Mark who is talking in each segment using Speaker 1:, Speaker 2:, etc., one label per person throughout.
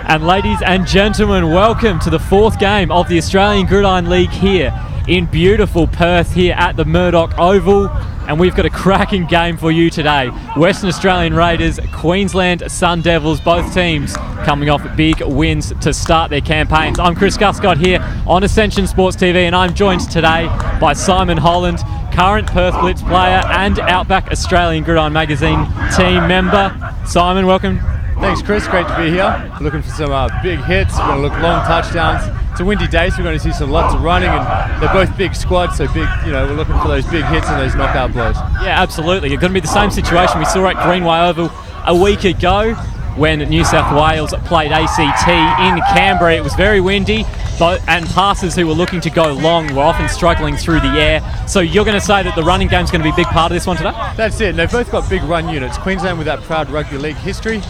Speaker 1: And ladies and gentlemen, welcome to the fourth game of the Australian Gridiron League here in beautiful Perth here at the Murdoch Oval. And we've got a cracking game for you today. Western Australian Raiders, Queensland Sun Devils, both teams coming off big wins to start their campaigns. I'm Chris Guscott here on Ascension Sports TV, and I'm joined today by Simon Holland, current Perth Blitz player and Outback Australian Gridiron Magazine team member. Simon, welcome.
Speaker 2: Thanks, Chris. Great to be here. Looking for some big hits. We're going to look long touchdowns. It's a windy day, so we're going to see lots of running, and they're both big squads, so big. We're looking for those big hits and those knockout blows. Yeah,
Speaker 1: absolutely. It's going to be the same situation we saw at Greenway Oval a week ago when New South Wales played ACT in Canberra. It was very windy, and passers who were looking to go long were often struggling through the air. So you're going to say that the running game's going to be a big part of this one today?
Speaker 2: That's it. And they've both got big run units. Queensland with that proud rugby league history.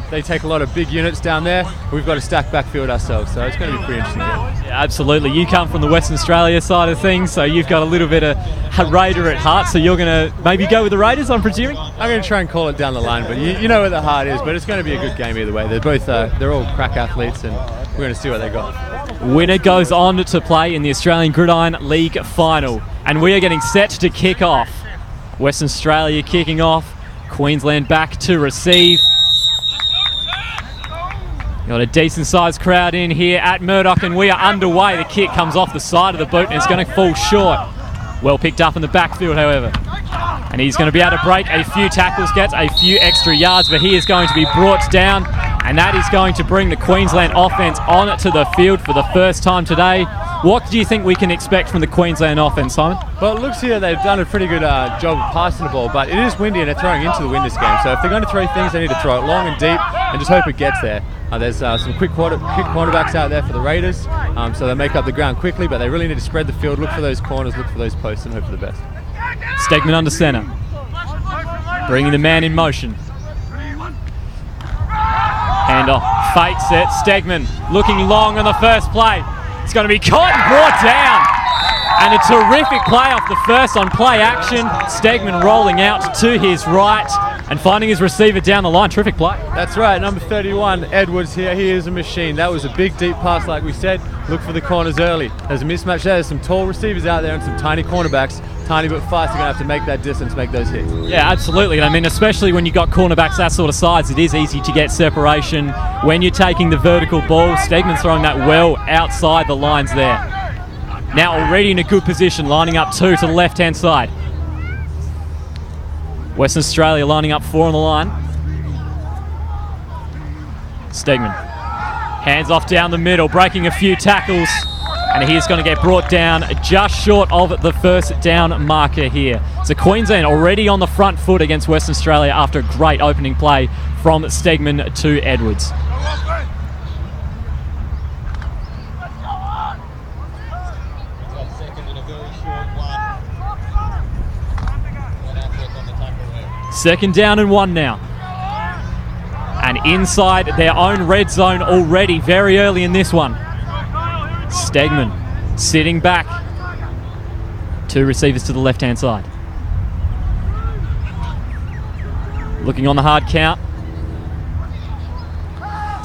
Speaker 2: They take a lot of big units down there. We've got a stacked backfield ourselves, so it's going to be pretty interesting game.
Speaker 1: Yeah, absolutely. You come from the Western Australia side of things, so you've got a little bit of Raider at heart, so you're going to maybe go with the Raiders, I'm presuming?
Speaker 2: I'm going to try and call it down the line, but you know where the heart is, but it's going to be a good game either way. They're both, they're all crack athletes, and we're going to see what they got.
Speaker 1: Winner goes on to play in the Australian Gridiron League final, and we are getting set to kick off. Western Australia kicking off, Queensland back to receive. Got a decent sized crowd in here at Murdoch, and we are underway. The kick comes off the side of the boot and it's going to fall short. Well picked up in the backfield, however. And he's going to be able to break a few tackles, get a few extra yards, but he is going to be brought down, and that is going to bring the Queensland offense on to the field for the first time today. What do you think we can expect from the Queensland offense, Simon?
Speaker 2: Well, it looks here they've done a pretty good job of passing the ball, but it is windy and they're throwing into the wind this game. So if they're going to throw things, they need to throw it long and deep and just hope it gets there. There's some quick cornerbacks out there for the Raiders, so they make up the ground quickly, but they really need to spread the field, look for those corners, look for those posts, and hope for the best.
Speaker 1: Stegman under centre, bringing the man in motion. Hand off, fakes it, Stegman looking long on the first play. It's going to be caught and brought down. And a terrific play off the first on play action. Stegman rolling out to his right and finding his receiver down the line. Terrific play.
Speaker 2: That's right, number 31, Edwards here. He is a machine. That was a big, deep pass, like we said. Look for the corners early. There's a mismatch there. There's some tall receivers out there and some tiny cornerbacks. Tiny but fast. You're going to have to make that distance, make those hits.
Speaker 1: Yeah, absolutely. I mean, especially when you've got cornerbacks that sort of size, it is easy to get separation when you're taking the vertical ball. Stegman's throwing that well outside the lines there. Now already in a good position, lining up two to the left-hand side. Western Australia lining up four on the line. Stegman. Hands off down the middle, breaking a few tackles. And he is going to get brought down just short of the first down marker here. So Queensland already on the front foot against Western Australia after a great opening play from Stegman to Edwards. Second down and one now. And inside their own red zone already, very early in this one. Stegman sitting back. Two receivers to the left-hand side. Looking on the hard count.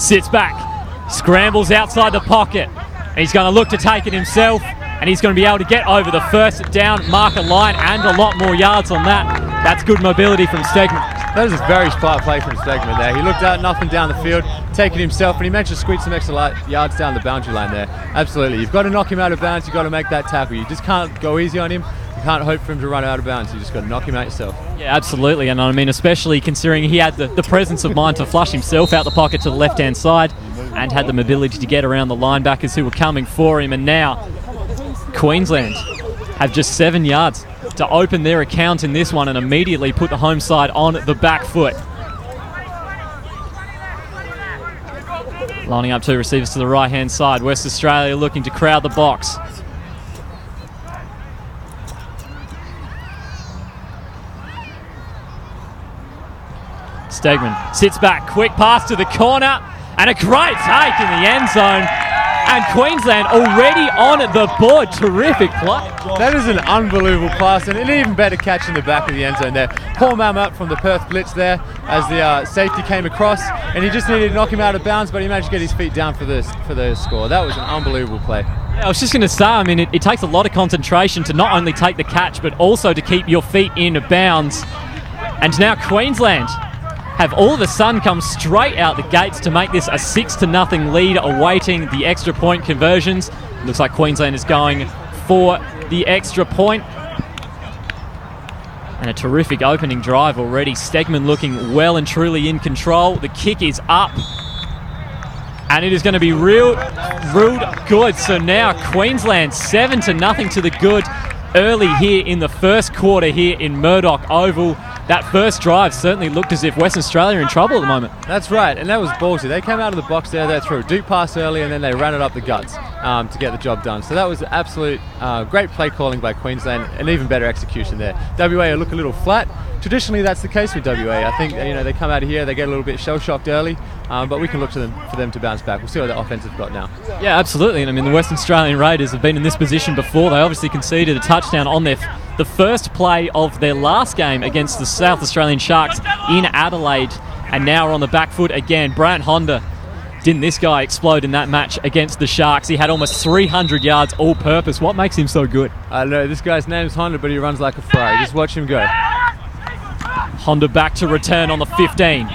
Speaker 1: Sits back. Scrambles outside the pocket. And he's going to look to take it himself. And he's going to be able to get over the first down marker line and a lot more yards on that. That's good mobility from Stegman.
Speaker 2: That was a very smart play from Stegman there. He looked out nothing down the field, taking himself, and he managed to squeeze some extra yards down the boundary line there. Absolutely. You've got to knock him out of bounds. You've got to make that tackle. You just can't go easy on him. You can't hope for him to run out of bounds. You just got to knock him out yourself.
Speaker 1: Yeah, absolutely. And I mean, especially considering he had the presence of mind to flush himself out the pocket to the left-hand side and had the mobility to get around the linebackers who were coming for him. And now Queensland have just 7 yards to open their account in this one and immediately put the home side on the back foot. Lining up two receivers to the right-hand side. West Australia looking to crowd the box. Stegman sits back, quick pass to the corner, and a great take in the end zone. And Queensland already on the board. Terrific play.
Speaker 2: That is an unbelievable pass and an even better catch in the back of the end zone there. Poor man up from the Perth blitz there as the safety came across, and he just needed to knock him out of bounds, but he managed to get his feet down for the score. That was an unbelievable play.
Speaker 1: Yeah, I was just going to say, I mean, it takes a lot of concentration to not only take the catch, but also to keep your feet in bounds. And now Queensland have all of a sudden come straight out the gates to make this a 6-0 lead, awaiting the extra point conversions. Looks like Queensland is going for the extra point. And a terrific opening drive already. Stegman looking well and truly in control. The kick is up. And it is going to be real good. So now Queensland 7-0 to the good early here in the first quarter here in Murdoch Oval. That first drive certainly looked as if Western Australia are in trouble at the moment.
Speaker 2: That's right, and that was ballsy. They came out of the box there, they threw a deep pass early, and then they ran it up the guts to get the job done. So that was absolute great play calling by Queensland, and even better execution there. WA look a little flat. Traditionally, that's the case with WA. I think they come out of here, they get a little bit shell-shocked early, but we can look to for them to bounce back. We'll see what the offense have got now. Yeah,
Speaker 1: absolutely. And I mean, the Western Australian Raiders have been in this position before. They obviously conceded a touchdown on the first play of their last game against the South Australian Sharks in Adelaide, and now are on the back foot again. Brant Honda, didn't this guy explode in that match against the Sharks? He had almost 300 yards all-purpose. What makes him so good?
Speaker 2: I don't know. This guy's name's Honda, but he runs like a Ferrari. Just watch him go.
Speaker 1: Honda back to return on the 15.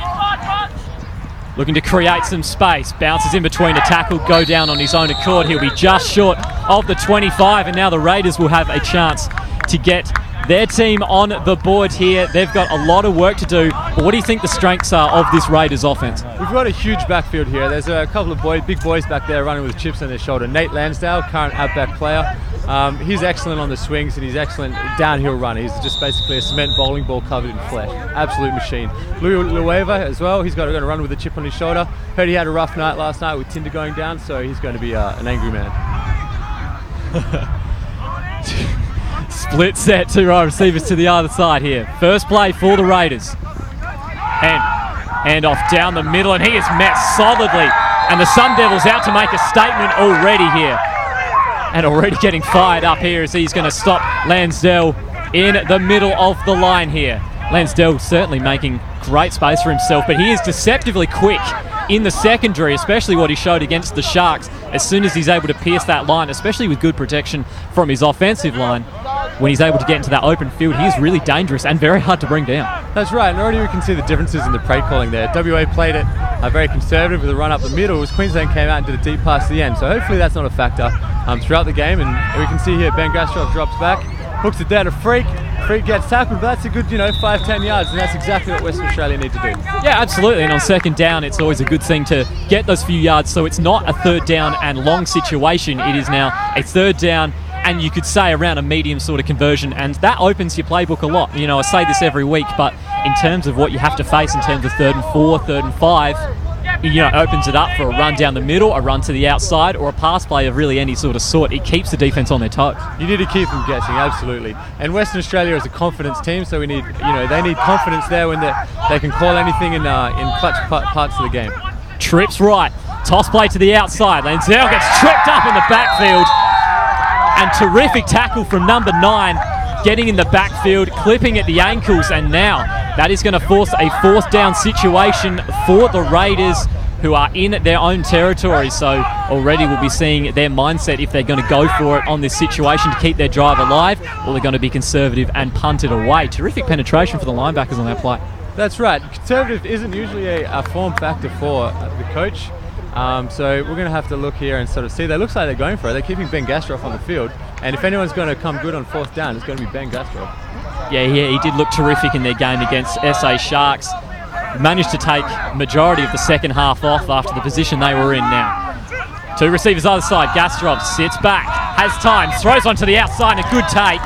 Speaker 1: Looking to create some space. Bounces in between a tackle, go down on his own accord. He'll be just short of the 25, and now the Raiders will have a chance to get their team on the board here. They've got a lot of work to do, but what do you think the strengths are of this Raiders offense?
Speaker 2: We've got a huge backfield here. There's a couple of big boys back there running with chips on their shoulder. Nate Lansdale, current outback player. He's excellent on the swings, and he's excellent downhill runner. He's just basically a cement bowling ball covered in flesh. Absolute machine. Louis Lueva as well. He's going to run with a chip on his shoulder. Heard he had a rough night last night with Tinder going down, so he's going to be an angry man.
Speaker 1: Split set, two wide receivers to the other side here. First play for the Raiders. And hand off down the middle, and he is met solidly. And the Sun Devils out to make a statement already here. And already getting fired up here as he's going to stop Lansdale in the middle of the line here. Lansdale certainly making great space for himself, but he is deceptively quick in the secondary, especially what he showed against the Sharks. As soon as he's able to pierce that line, especially with good protection from his offensive line, when he's able to get into that open field, he is really dangerous and very hard to bring down.
Speaker 2: That's right, and already we can see the differences in the play calling there. WA played it very conservative with a run up the middle, as Queensland came out and did a deep pass to the end. So hopefully that's not a factor throughout the game. And we can see here Ben Gastrov drops back, hooks it down to Freak. Freak gets tackled, but that's a good 5-10 yards, and that's exactly what Western Australia need to do.
Speaker 1: Yeah, absolutely, and on second down it's always a good thing to get those few yards, so it's not a third down and long situation. It is now a third down and you could say around a medium sort of conversion, and that opens your playbook a lot. I say this every week, but in terms of what you have to face in terms of 3rd and 4, 3rd and 5, it opens it up for a run down the middle, a run to the outside, or a pass play of really any sort of sort. It keeps the defense on their toes.
Speaker 2: You need to keep them guessing, absolutely. And Western Australia is a confidence team, so we need, they need confidence there when they can call anything in clutch parts of the game.
Speaker 1: Trips right, toss play to the outside. Lansdale gets tripped up in the backfield, and terrific tackle from number 9, getting in the backfield, clipping at the ankles, and now that is going to force a 4th down situation for the Raiders, who are in their own territory. So already we'll be seeing their mindset if they're going to go for it on this situation to keep their drive alive, or they're going to be conservative and punt it away. Terrific penetration for the linebackers on that play.
Speaker 2: That's right. Conservative isn't usually a form factor for the coach. So we're going to have to look here and sort of see. They looks like they're going for it. They're keeping Ben Gastrov on the field. And if anyone's going to come good on 4th down, it's going to be Ben Gastrov.
Speaker 1: Yeah, he did look terrific in their game against SA Sharks. Managed to take majority of the second half off after the position they were in now. 2 receivers either side. Gastrov sits back, has time, throws onto the outside, and a good take.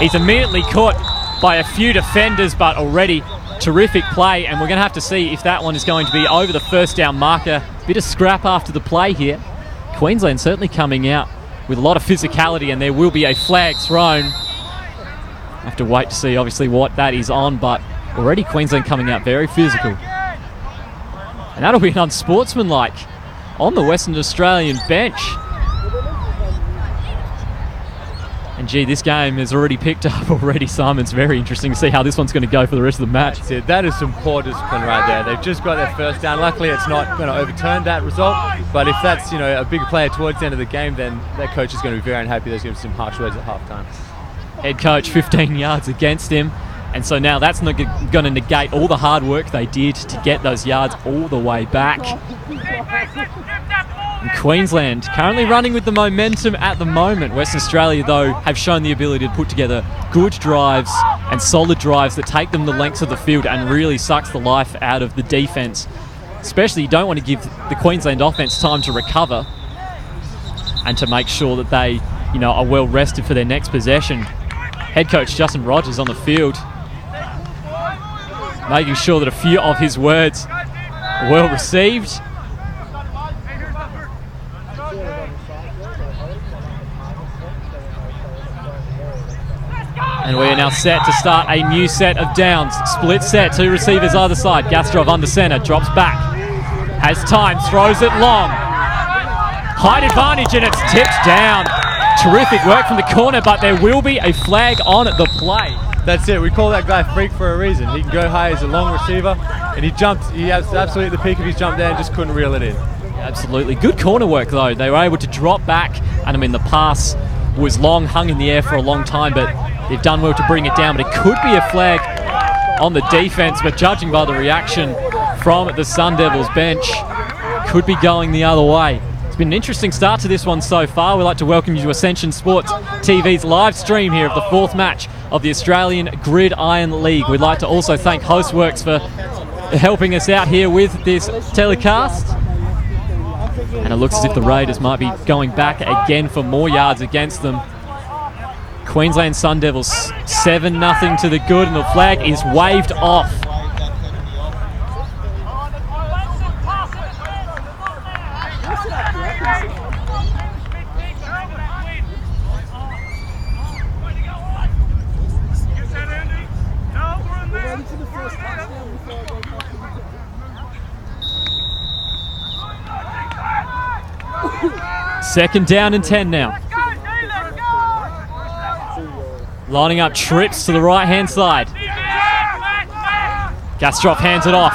Speaker 1: He's immediately caught by a few defenders, but already terrific play, and we're going to have to see if that one is going to be over the 1st down marker. Bit of scrap after the play here. Queensland certainly coming out with a lot of physicality, and there will be a flag thrown. Have to wait to see obviously what that is on, but already Queensland coming out very physical. And that'll be an unsportsmanlike on the Western Australian bench. And gee, this game has already picked up already, Simon. It's very interesting to see how this one's going to go for the rest of the match.
Speaker 2: That's it. That is some poor discipline right there. They've just got their first down. Luckily, it's not going to overturn that result. But if that's, you know, a big player towards the end of the game, then their coach is going to be very unhappy. There's going to be some harsh words at halftime.
Speaker 1: Head coach 15 yards against him. And so now that's not going to negate all the hard work they did to get those yards all the way back. And Queensland currently running with the momentum at the moment. Western Australia, though, have shown the ability to put together good drives and solid drives that take them the lengths of the field and really sucks the life out of the defence. Especially, you don't want to give the Queensland offence time to recover and to make sure that they, you know, are well rested for their next possession. Head coach Justin Rogers on the field, making sure that a few of his words are well received. And we are now set to start a new set of downs. Split set, two receivers either side. Gastrov under centre, drops back. Has time, throws it long. Height advantage and it's tipped down. Terrific work from the corner, but there will be a flag on the play.
Speaker 2: That's it. We call that guy freak for a reason. He can go high as a long receiver, and he jumped. He was absolutely at the peak of his jump there and just couldn't reel it in.
Speaker 1: Absolutely. Good corner work, though. They were able to drop back, and I mean, the pass was long, hung in the air for a long time, but they've done well to bring it down. But it could be a flag on the defence, but judging by the reaction from the Sun Devils bench, could be going the other way. It's been an interesting start to this one so far. We'd like to welcome you to Ascension Sports TV's live stream here of the fourth match of the Australian Gridiron League. We'd like to also thank Hostworks for helping us out here with this telecast. And it looks as if the Raiders might be going back again for more yards against them. Queensland Sun Devils 7-0 to the good, and the flag is waved off. Second down and 10 now. Lining up trips to the right-hand side. Gastrov hands it off.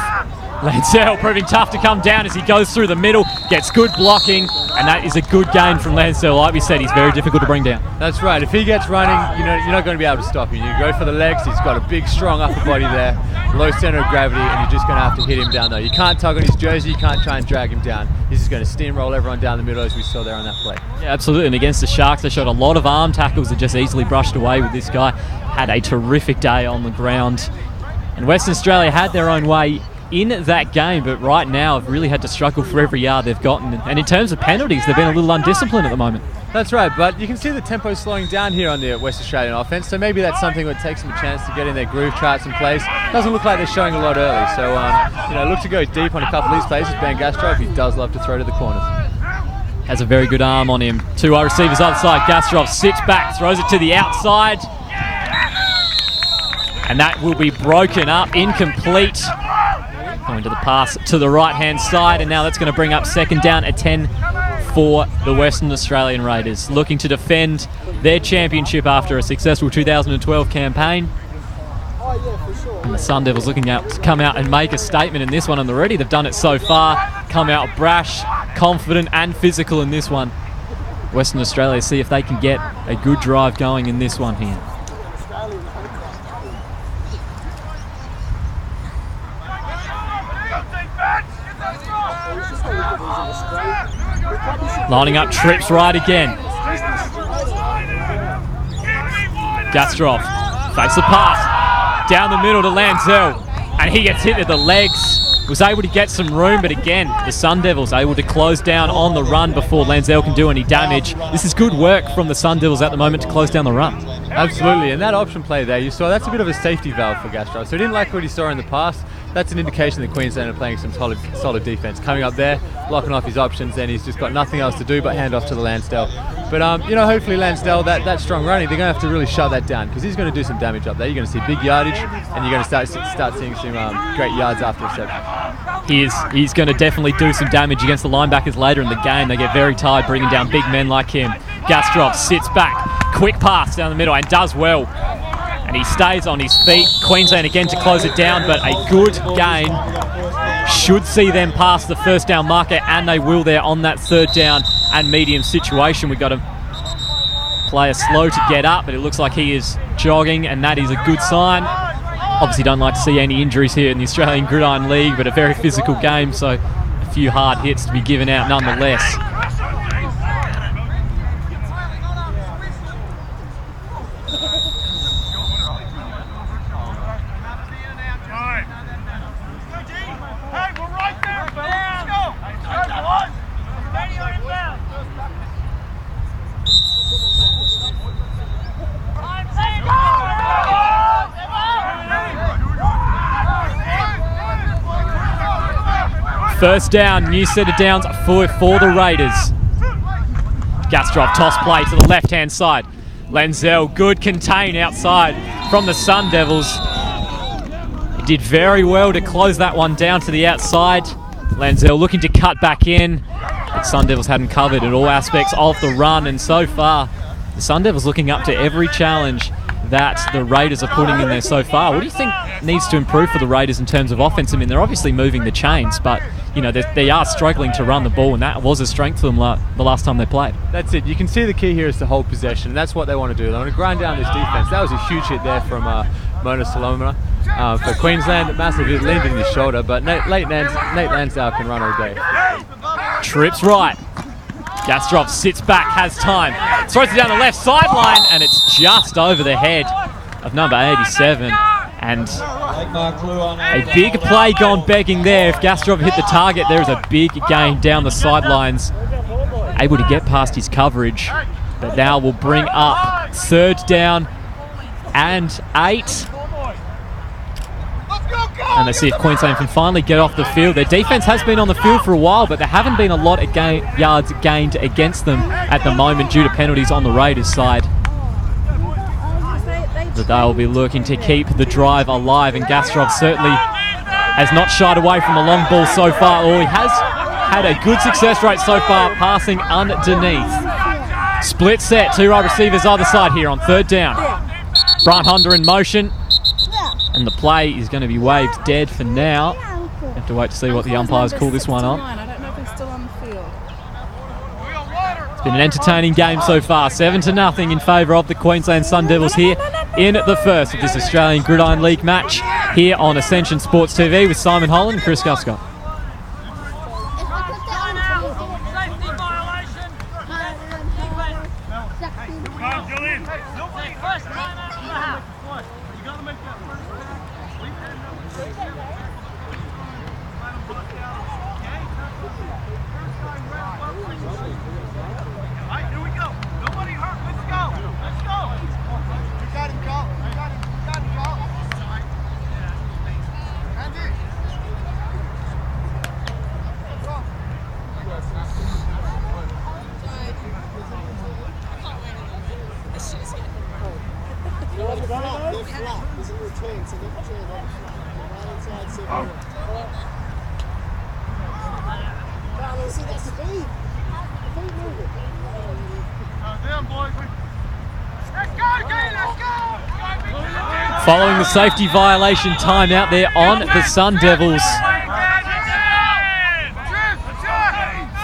Speaker 1: Lancel proving tough to come down as he goes through the middle, gets good blocking, and that is a good gain from Lancel. Like we said, he's very difficult to bring down.
Speaker 2: That's right. If he gets running, you're not going to be able to stop him. You go for the legs. He's got a big, strong upper body there, low center of gravity, and you're just going to have to hit him down, though. You can't tug on his jersey. You can't try and drag him down. He's just going to steamroll everyone down the middle, as we saw there on that play.
Speaker 1: Yeah, absolutely. And against the Sharks, they showed a lot of arm tackles that just easily brushed away with this guy. Had a terrific day on the ground. And Western Australia had their own way in that game, but right now have really had to struggle for every yard they've gotten. And in terms of penalties, they've been a little undisciplined at the moment.
Speaker 2: That's right, but you can see the tempo slowing down here on the West Australian offense, so maybe that's something that takes them a chance to get in their groove charts in place. Doesn't look like they're showing a lot early, so look to go deep on a couple of these plays. Ben Gastrov, he does love to throw to the corners.
Speaker 1: Has a very good arm on him. Two wide receivers outside. Gastrov sits back, throws it to the outside, and that will be broken up, incomplete. Going to the pass to the right-hand side, and now that's going to bring up second down at 10 for the Western Australian Raiders, looking to defend their championship after a successful 2012 campaign. And the Sun Devils looking out to come out and make a statement in this one, and already they've done it so far. Come out brash, confident and physical in this one. Western Australia see if they can get a good drive going in this one here. Lining up trips right again. Gastrov fakes the pass down the middle to Lancel, and he gets hit at the legs. Was able to get some room, but again, the Sun Devils able to close down on the run before Lancel can do any damage. This is good work from the Sun Devils at the moment to close down the run.
Speaker 2: Absolutely, and that option play there, you saw that's a bit of a safety valve for Gastrov. So he didn't like what he saw in the past. That's an indication that Queensland are playing some solid defence. Coming up there, blocking off his options, and he's just got nothing else to do but hand off to the Lansdale. But hopefully Lansdale, that strong running, they're going to have to really shut that down, because he's going to do some damage up there. You're going to see big yardage, and you're going to start seeing some great yards after reception.
Speaker 1: He's going to definitely do some damage against the linebackers later in the game. They get very tired bringing down big men like him. Gastrov sits back, quick pass down the middle and does well. And he stays on his feet. Queensland again to close it down, but a good gain should see them pass the first down marker, and they will there on that third down and medium situation. We've got a player slow to get up, but it looks like he is jogging, and that is a good sign. Obviously don't like to see any injuries here in the Australian Gridiron League, but a very physical game, so a few hard hits to be given out nonetheless. First down, new set of downs for the Raiders. Gastrov toss play to the left-hand side. Lenzel, good contain outside from the Sun Devils. He did very well to close that one down to the outside. Lenzel looking to cut back in, but Sun Devils hadn't covered at all aspects of the run, and so far, the Sun Devils looking up to every challenge that the Raiders are putting in there so far. What do you think needs to improve for the Raiders in terms of offense? I mean, they're obviously moving the chains, but you know, they are struggling to run the ball, and that was a strength for them the last time they played. That's it. You can see the key here is to hold possession, and that's what they want to do. They want to grind down this defense. That was a huge hit there from Mona Salomona. For Queensland, massively leaned in his shoulder, but Nate Lansdale can run all day. Trips right. Gastrov sits back, has time, throws it down the left sideline, and it's just over the head of number 87. And a big play gone begging there. If Gastrov hit the target, there is a big gain down the sidelines. Able to get past his coverage, but now will bring up third down and 8. And they see if Queensland can finally get off the field. Their defense has been on the field for a while, but there haven't been a lot of yards gained against them at the moment due to penalties on the Raiders side. But they'll be looking to keep the drive alive, and Gastrov certainly has not shied away from a long ball so far, or he has had a good success rate so far passing underneath. Split set, two wide receivers either side here on third down. Brian Honda in motion, and the play is going to be waved dead for now. Have to wait to see what the umpires call this one on.
Speaker 3: I don't know if he's still on the field.
Speaker 1: It's been an entertaining game so far, 7-0 in favour of the Queensland Sun Devils here in the first of this Australian Gridiron League match here on Ascension Sports TV with Simon Holland and Chris Guscott. Following the safety violation timeout there on the Sun Devils.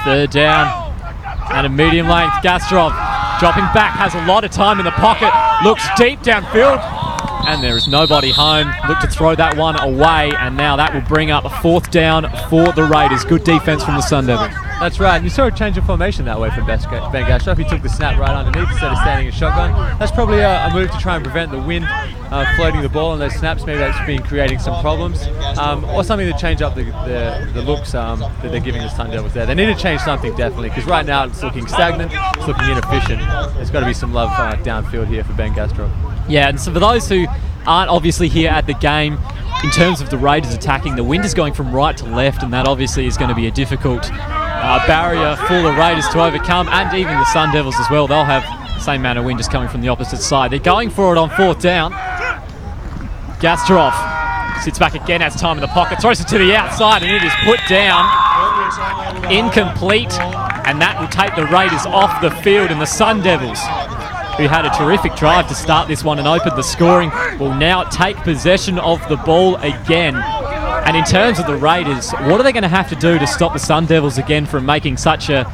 Speaker 1: Third down and a medium length. Gastrov dropping back, has a lot of time in the pocket, looks deep downfield, and there is nobody home. Look to throw that one away, and now that will bring up a fourth down for the Raiders. Good defense from the Sun Devils.
Speaker 2: That's right, and you saw a change of formation that way from Ben Gastrov. He took the snap right underneath instead of standing in shotgun. That's probably a move to try and prevent the wind floating the ball on those snaps. Maybe that's been creating some problems, or something to change up the looks that they're giving the Sun Devils there. They need to change something definitely, because right now it's looking stagnant, it's looking inefficient. There's got to be some love downfield here for Ben Gastrov.
Speaker 1: Yeah, and so for those who aren't obviously here at the game, in terms of the Raiders attacking, the wind is going from right to left, and that obviously is going to be a difficult barrier for the Raiders to overcome, and even the Sun Devils as well. They'll have the same amount of wind just coming from the opposite side. They're going for it on fourth down. Gastrov Sits back again, has time in the pocket, throws it to the outside, and it is put down. Incomplete, and that will take the Raiders off the field, and the Sun Devils, who had a terrific drive to start this one and open the scoring, will now take possession of the ball again. And in terms of the Raiders, what are they going to have to do to stop the Sun Devils again from making such a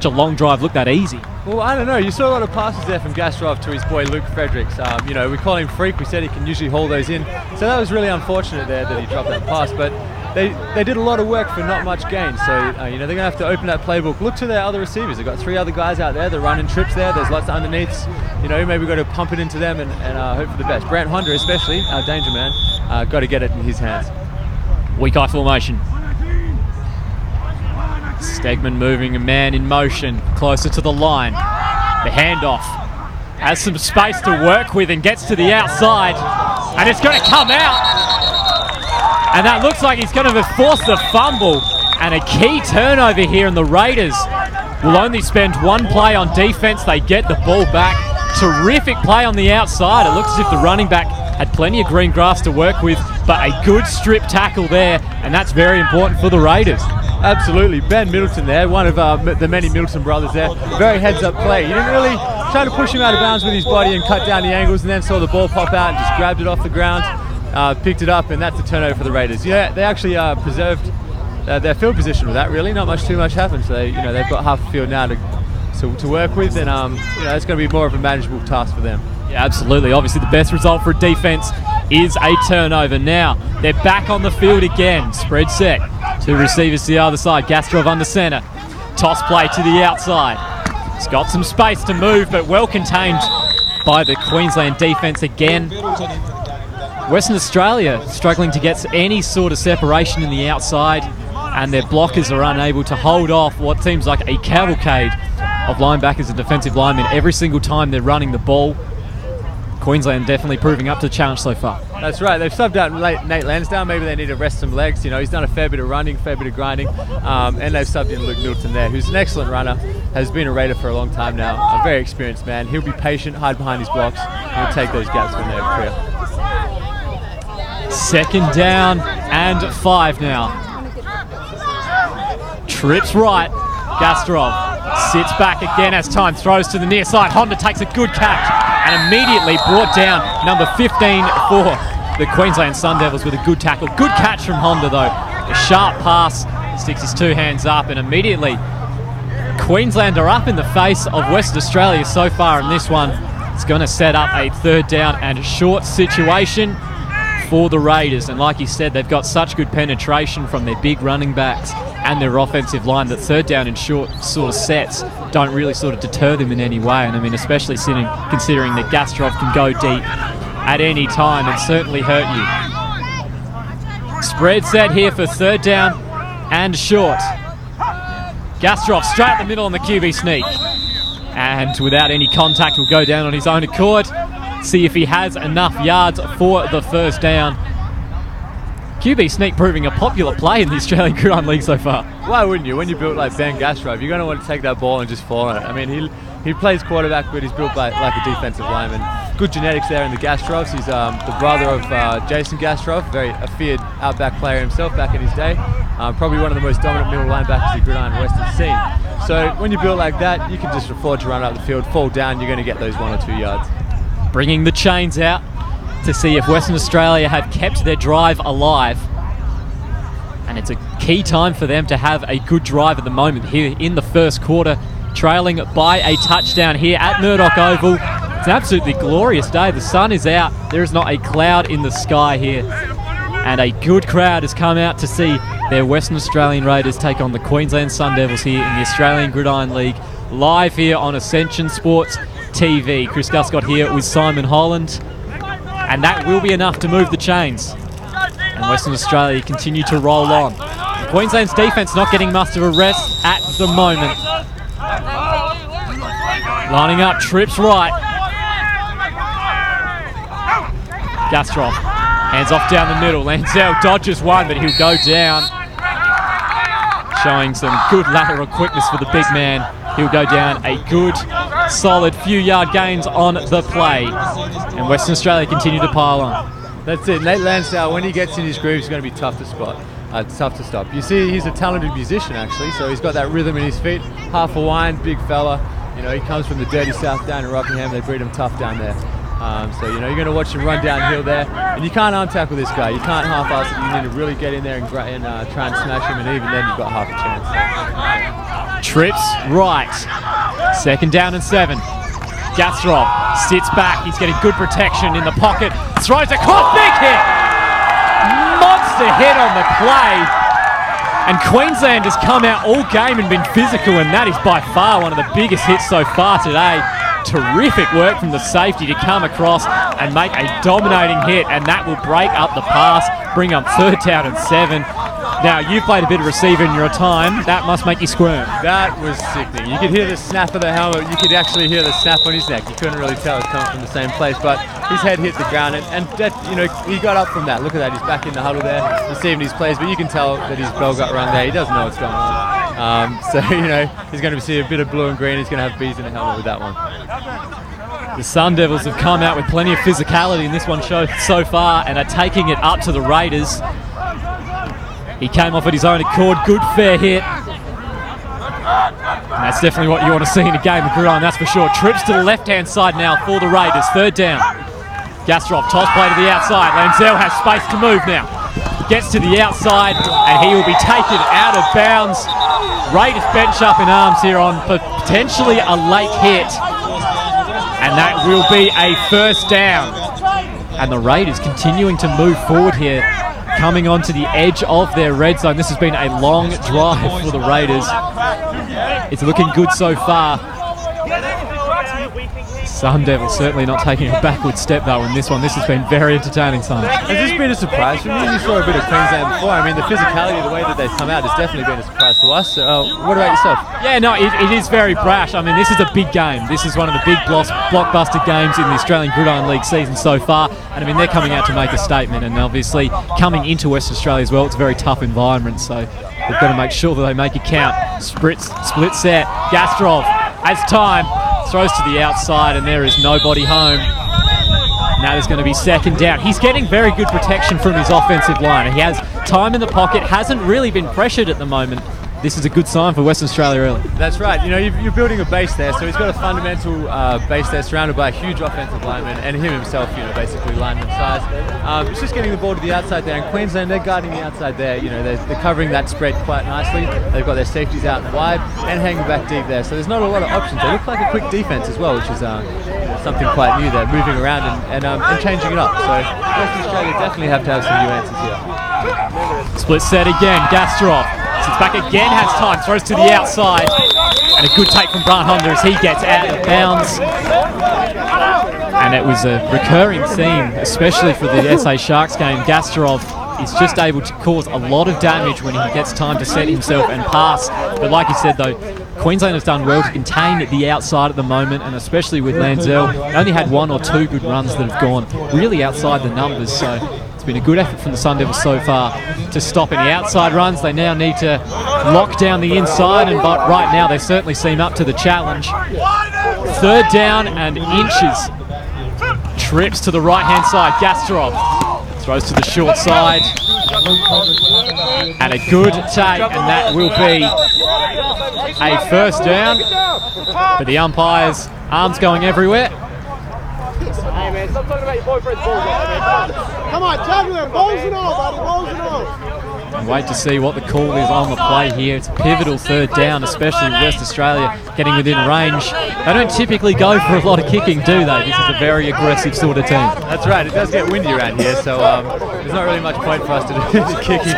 Speaker 1: long drive look that easy?
Speaker 2: Well, I don't know. You saw a lot of passes there from Gastrov to his boy Luke Fredericks. You know, we call him Freak. We said he can usually hold those in. So that was really unfortunate there that he dropped that pass. But they did a lot of work for not much gain. So, you know, they're going to have to open that playbook. Look to their other receivers. They've got 3 other guys out there. They're running trips there. There's lots of underneaths. You know, maybe we've got to pump it into them and hope for the best. Brant Honda especially, our danger man, got to get it in his hands.
Speaker 1: Weak eye formation. Stegman moving a man in motion closer to the line. The handoff has some space to work with and gets to the outside, and it's going to come out, and that looks like he's going to force the fumble and a key turnover here, and the Raiders will only spend 1 play on defense. They get the ball back. Terrific play on the outside. It looks as if the running back had plenty of green grass to work with, but a good strip tackle there, and that's very important for the Raiders.
Speaker 2: Absolutely. Ben Middleton there, one of the many Middleton brothers there. Very heads-up play. He didn't really try to push him out of bounds with his body and cut down the angles, and then saw the ball pop out and just grabbed it off the ground, picked it up, and that's a turnover for the Raiders. Yeah, they actually preserved their field position with that, really. Not too much happened. So they've got half the field now to work with, and it's going to be more of a manageable task for them.
Speaker 1: Yeah, absolutely. Obviously, the best result for defense is a turnover. Now, they're back on the field again. Spread set. 2 receivers to the other side. Gastrov under centre. Toss play to the outside. He's got some space to move, but well contained by the Queensland defence again. Western Australia struggling to get any sort of separation in the outside, and their blockers are unable to hold off what seems like a cavalcade of linebackers and defensive linemen every single time they're running the ball. Queensland definitely proving up to the challenge so far. That's
Speaker 2: right. They've subbed out Nate Lansdowne. Maybe they need to rest some legs. You know, he's done a fair bit of running, fair bit of grinding, and they've subbed in Luke Middleton there, who's an excellent runner, has been a Raider for a long time now, a very experienced man. He'll be patient, hide behind his blocks, and take those gaps when they're clear.
Speaker 1: 2nd down and 5 now. Trips right. Gastrov sits back again as time, throws to the near side. Honda takes a good catch and immediately brought down number 15 for the Queensland Sun Devils with a good tackle. Good catch from Honda though. A sharp pass, sticks his 2 hands up, and immediately Queensland are up in the face of Western Australia so far in this one. It's going to set up a 3rd down and short situation for the Raiders, and like you said, they've got such good penetration from their big running backs and their offensive line that 3rd down and short sort of sets don't really sort of deter them in any way. And I mean, especially considering that Gastrov can go deep at any time and certainly hurt you. Spread set here for 3rd down and short. Gastrov straight in the middle on the QB sneak, and without any contact will go down on his own accord. See if he has enough yards for the 1st down. QB sneak proving a popular play in the Australian Gridiron League so far.
Speaker 2: Why wouldn't you? When you built like Ben Gastrov, you're going to want to take that ball and just fall on it. I mean, he plays quarterback, but he's built like a defensive lineman. Good genetics there in the Gastrovs. He's the brother of Jason Gastrov, a feared outback player himself back in his day. Probably one of the most dominant middle linebackers the Gridiron West has seen. So when you build like that, you can just afford to run up the field, fall down, you're going to get those 1 or 2 yards.
Speaker 1: Bringing the chains out to see if Western Australia have kept their drive alive. And it's a key time for them to have a good drive at the moment here in the 1st quarter, trailing by a touchdown here at Murdoch Oval. It's an absolutely glorious day. The sun is out. There is not a cloud in the sky here. And a good crowd has come out to see their Western Australian Raiders take on the Queensland Sun Devils here in the Australian Gridiron League, live here on Ascension Sports TV. Chris Guscott here with Simon Holland. And that will be enough to move the chains. And Western Australia continue to roll on. Queensland's defence not getting much of a rest at the moment. Lining up, trips right. Gastrov, hands off down the middle. Lansdale dodges one, but he'll go down. Showing some good lateral quickness for the big man. He'll go down a good, solid few yard gains on the play. And Western Australia continue to pile on.
Speaker 2: That's it. Nate Lansdale, when he gets in his groove, he's going to be tough to spot. Tough to stop. You see, he's a talented musician actually, so he's got that rhythm in his feet. Half Hawaiian, big fella. You know, he comes from the dirty south down in Rockingham. They breed him tough down there. So you know, you're going to watch him run downhill there, and you can't arm tackle this guy. You can't half-ass it. You need to really get in there and try and smash him, and even then you've got half a chance.
Speaker 1: Trips right. 2nd down and 7. Gastrov sits back. He's getting good protection in the pocket. Throws across. Big hit. Monster hit on the play. And Queensland has come out all game and been physical, and that is by far one of the biggest hits so far today. Terrific work from the safety to come across and make a dominating hit, and that will break up the pass, bring up 3rd down and 7. Now, you played a bit of receiver in your time. That must make you squirm.
Speaker 2: That was sickening. You could hear the snap of the helmet. You could actually hear the snap on his neck. You couldn't really tell it was coming from the same place, but his head hit the ground, and that, you know, he got up from that. Look at that. He's back in the huddle there, receiving his plays, but you can tell that his bell got rung there. He doesn't know what's going on. So, you know, he's going to see a bit of blue and green. He's going to have bees in the helmet with that one.
Speaker 1: The Sun Devils have come out with plenty of physicality in this one so far and are taking it up to the Raiders. He came off at his own accord. Good fair hit. And that's definitely what you want to see in a game of gridiron, that's for sure. Trips to the left-hand side now for the Raiders. 3rd down. Gastrov, toss play to the outside. Lansdale has space to move now. Gets to the outside, and he will be taken out of bounds. Raiders bench up in arms here on potentially a late hit. And that will be a 1st down. And the Raiders continuing to move forward here, coming onto the edge of their red zone. This has been a long drive for the Raiders. It's looking good so far. Sun Devils certainly not taking a backward step though in this one. This has been very entertaining, Simon.
Speaker 2: Has this been a surprise for you? You saw a bit of Queensland before. I mean, the physicality, the way that they've come out has definitely been a surprise to us. What about yourself?
Speaker 1: Yeah, no, it is very brash. I mean, this is a big game. This is one of the big blockbuster games in the Australian Gridiron League season so far. And I mean, they're coming out to make a statement, and obviously coming into Western Australia as well, it's a very tough environment, so they've got to make sure that they make it count. Split set. Gastrov has time. Throws to the outside, and there is nobody home. Now there's going to be 2nd down. He's getting very good protection from his offensive line. He has time in the pocket, hasn't really been pressured at the moment. This is a good sign for Western Australia early.
Speaker 2: That's right. You know, you're building a base there, so he's got a fundamental base there surrounded by a huge offensive lineman, and him himself, you know, basically lineman size. It's just getting the ball to the outside there, and Queensland, they're guarding the outside there. You know, they're covering that spread quite nicely. They've got their safeties out and wide and hanging back deep there, so there's not a lot of options. They look like a quick defense as well, which is something quite new there, moving around and changing it up. So Western Australia definitely have to have some new answers here.
Speaker 1: Split set again. Gastrov sits back again, has time, throws to the outside, and a good take from Grant Honda as he gets out of bounds. And it was a recurring theme, especially for the SA Sharks game. Gastrov is just able to cause a lot of damage when he gets time to set himself and pass. But like you said though, Queensland has done well to contain the outside at the moment, and especially with Lansdale. They only had 1 or 2 good runs that have gone really outside the numbers, so it's been a good effort from the Sun Devils so far to stop any outside runs. They now need to lock down the inside, and but right now they certainly seem up to the challenge. 3rd down and inches. Trips to the right-hand side. Gastrov throws to the short side. And a good take, and that will be a 1st down. For the umpires, arms going everywhere.
Speaker 3: Hey man, stop talking about your boyfriend's balls. Come on, juggle him, balls and all, buddy, balls and all.
Speaker 1: And wait to see what the call is on the play here. It's a pivotal 3rd down, especially with West Australia getting within range. They don't typically go for a lot of kicking, do they? This is a very aggressive sort of team.
Speaker 2: That's right. It does get windy around here, so there's not really much point for us to do the kicking.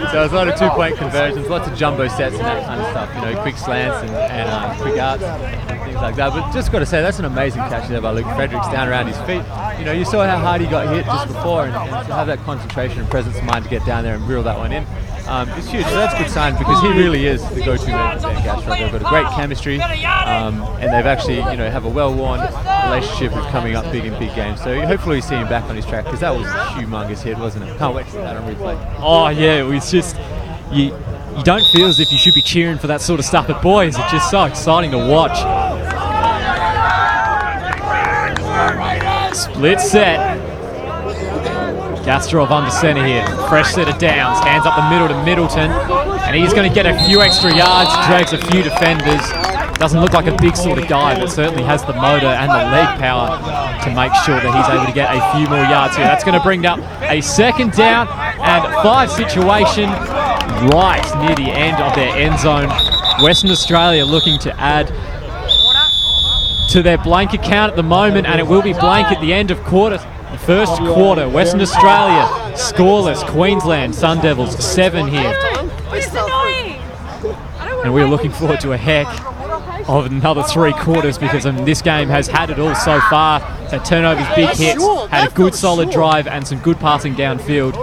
Speaker 2: So there's a lot of 2-point conversions, lots of jumbo sets and that kind of stuff. You know, quick slants and quick outs and things like that. But just got to say, that's an amazing catch there by Luke Fredericks down around his feet. You know, you saw how hard he got hit just before, and to have that concentration and presence of mind to get down there and reel that one in. It's huge, so that's a good sign because he really is the go-to man for Dan Gastrov. They've got a great chemistry, and they've actually, you know, have a well-worn relationship with coming up big in big games. So hopefully we see him back on his track because that was a humongous hit, wasn't it? Can't wait to see that on replay.
Speaker 1: Oh yeah, it was just you don't feel as if you should be cheering for that sort of stuff, but boy, is it just so exciting to watch. Split set. Gastrov under centre here. Fresh set of downs. Hands up the middle to Middleton. And he's going to get a few extra yards, drags a few defenders. Doesn't look like a big sort of guy, but certainly has the motor and the leg power to make sure that he's able to get a few more yards here. That's going to bring up a 2nd down and 5 situation right near the end of their end zone. Western Australia looking to add to their blank account at the moment, and it will be blank at the end of the first quarter. Western Australia scoreless. Queensland Sun Devils 7 here.
Speaker 4: It's annoying.
Speaker 1: And we're looking forward to a heck of another 3 quarters, because this game has had it all so far. So turnovers, big hits, had a good solid drive and some good passing downfield.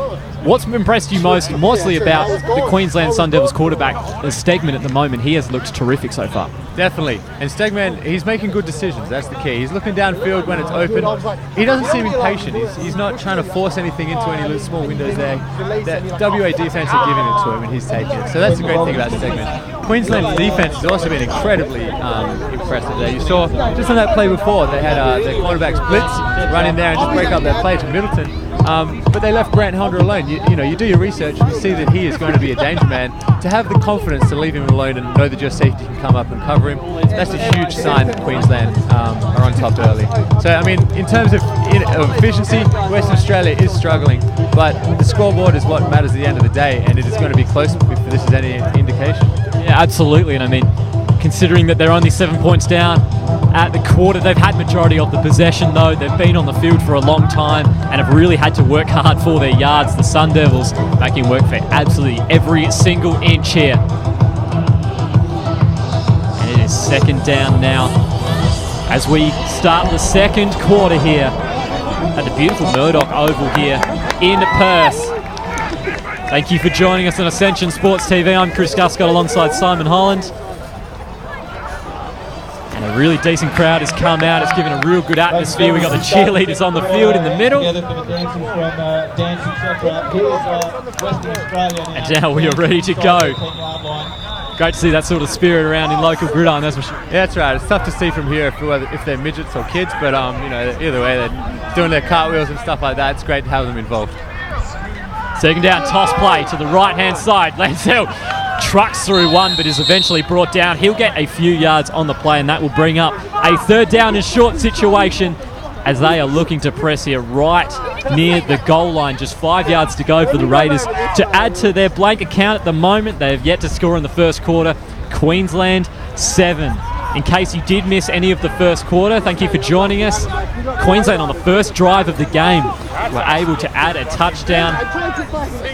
Speaker 1: What's impressed you mostly about the Queensland Sun Devils quarterback is Stegman at the moment? He has looked terrific so far.
Speaker 2: Definitely. And Stegman, he's making good decisions. That's the key. He's looking downfield when it's open. He doesn't seem impatient. He's not trying to force anything into any little small windows there. That WA defense are giving it to him and he's taking it. So that's the great thing about Stegman. Queensland's defense has also been incredibly impressive there. You saw just on that play before, they had their quarterback blitz run in there and just break up their play to Middleton. But they left Grant Hunter alone. You do your research and you see that he is going to be a danger man. To have the confidence to leave him alone and know that your safety can come up and cover him, that's a huge sign that Queensland are on top early. So, I mean, in terms of efficiency, Western Australia is struggling, but the scoreboard is what matters at the end of the day, and it is going to be close if this is any indication.
Speaker 1: Yeah, absolutely. And I mean, considering that they're only 7 points down at the quarter, they've had majority of the possession though. They've been on the field for a long time and have really had to work hard for their yards. The Sun Devils making work for absolutely every single inch here. And it is 2nd down now as we start the 2nd quarter here at the beautiful Murdoch Oval here in Perth. Thank you for joining us on Ascension Sports TV. I'm Chris Guscott alongside Simon Holland. And a really decent crowd has come out. It's given a real good atmosphere. We've got the cheerleaders on the field in the middle. And now we are ready to go. Great to see that sort of spirit around in local gridiron, that's for sure.
Speaker 2: Yeah, that's right. It's tough to see from here if they're midgets or kids, but either way, they're doing their cartwheels and stuff like that. It's great to have them involved.
Speaker 1: 2nd down, toss play to the right-hand side. Lancel trucks through one, but is eventually brought down. He'll get a few yards on the play, and that will bring up a 3rd down and short situation as they are looking to press here right near the goal line. Just 5 yards to go for the Raiders to add to their blank account at the moment. They have yet to score in the first quarter. Queensland 7. In case you did miss any of the first quarter, thank you for joining us. Queensland on the first drive of the game were able to add a touchdown,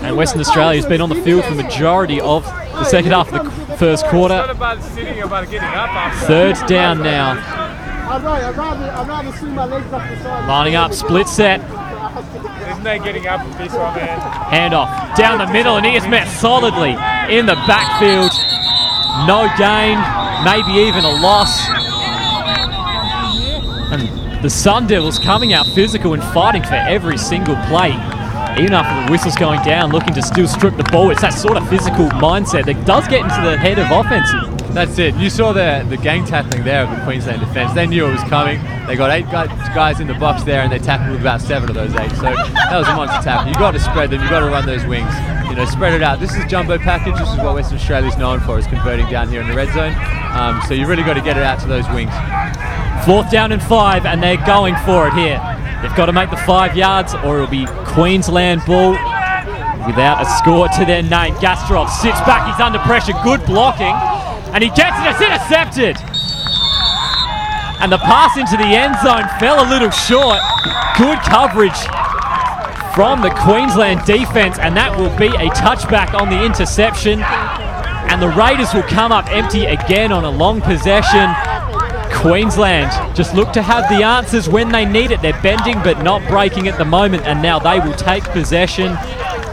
Speaker 1: and Western Australia has been on the field for the majority of the second half of the first quarter. 3rd down now. Lining up, split set.
Speaker 5: Isn't they getting up with this one, man?
Speaker 1: Handoff down the middle, and he is met solidly in the backfield. No gain, maybe even a loss. And the Sun Devils coming out physical and fighting for every single play. Even after the whistle's going down, looking to still strip the ball. It's that sort of physical mindset that does get into the head of offenses.
Speaker 2: That's it. You saw the gang tackling there of the Queensland defence. They knew it was coming. They got 8 guys in the box there, and they tackled with about 7 of those 8. So that was a monster tackle. You've got to spread them. You've got to run those wings. Spread it out. This is jumbo package. This is what Western Australia's known for, is converting down here in the red zone. So you really got to get it out to those wings.
Speaker 1: 4th down and 5, and they're going for it here. They've got to make the 5 yards, or it'll be Queensland ball without a score to their name. Gastrov sits back. He's under pressure. Good blocking. And he gets it. It's intercepted. And the pass into the end zone fell a little short. Good coverage from the Queensland defense, and that will be a touchback on the interception. And the Raiders will come up empty again on a long possession. Queensland just look to have the answers when they need it. They're bending but not breaking at the moment, and now they will take possession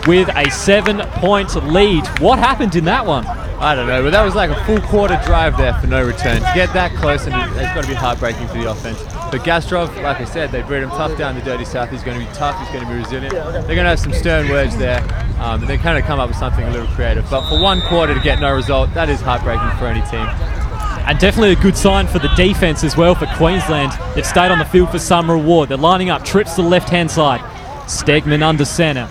Speaker 1: with a 7-point lead. What happened in that one?
Speaker 2: I don't know, but that was like a full quarter drive there for no return. To get that close, and it's got to be heartbreaking for the offense. But Gastrov, like I said, they bred him tough down the dirty south. He's going to be tough, he's going to be resilient. They're going to have some stern words there, and they kind of come up with something a little creative. But for 1 quarter to get no result, that is heartbreaking for any team.
Speaker 1: And definitely a good sign for the defense as well for Queensland. They've stayed on the field for some reward. They're lining up, trips to the left-hand side. Stegman under centre.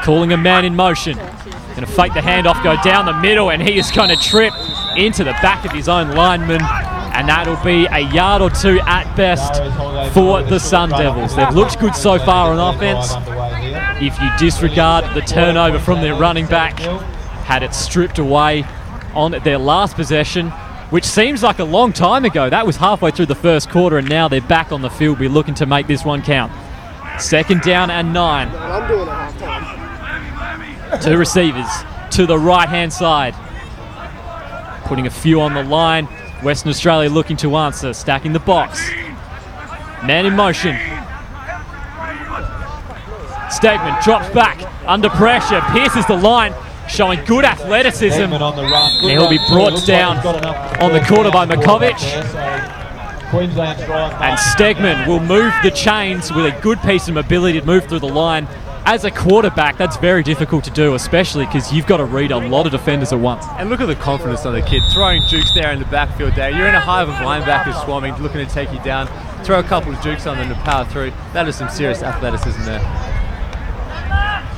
Speaker 1: Calling a man in motion. Going to fake the handoff, go down the middle, and he is going to trip into the back of his own lineman. And that'll be a yard or two at best for the Sun Devils. They've looked good so far on offense. If you disregard the turnover from their running back, had it stripped away on their last possession, which seems like a long time ago. That was halfway through the first quarter, and now they're back on the field. We're looking to make this one count. 2nd down and 9.
Speaker 3: I'm doing it half time.
Speaker 1: 2 receivers to the right-hand side. Putting a few on the line. Western Australia looking to answer, stacking the box. Man in motion. Stegman drops back under pressure, pierces the line, showing good athleticism. And he'll be brought down on the quarter by Makovic. And Stegman will move the chains with a good piece of mobility to move through the line. As a quarterback, that's very difficult to do, especially because you've got to read a lot of defenders at once.
Speaker 2: And look at the confidence on the kid, throwing jukes there in the backfield there. You're in a hive of linebackers swarming, looking to take you down. Throw a couple of jukes on them to power through. That is some serious athleticism there.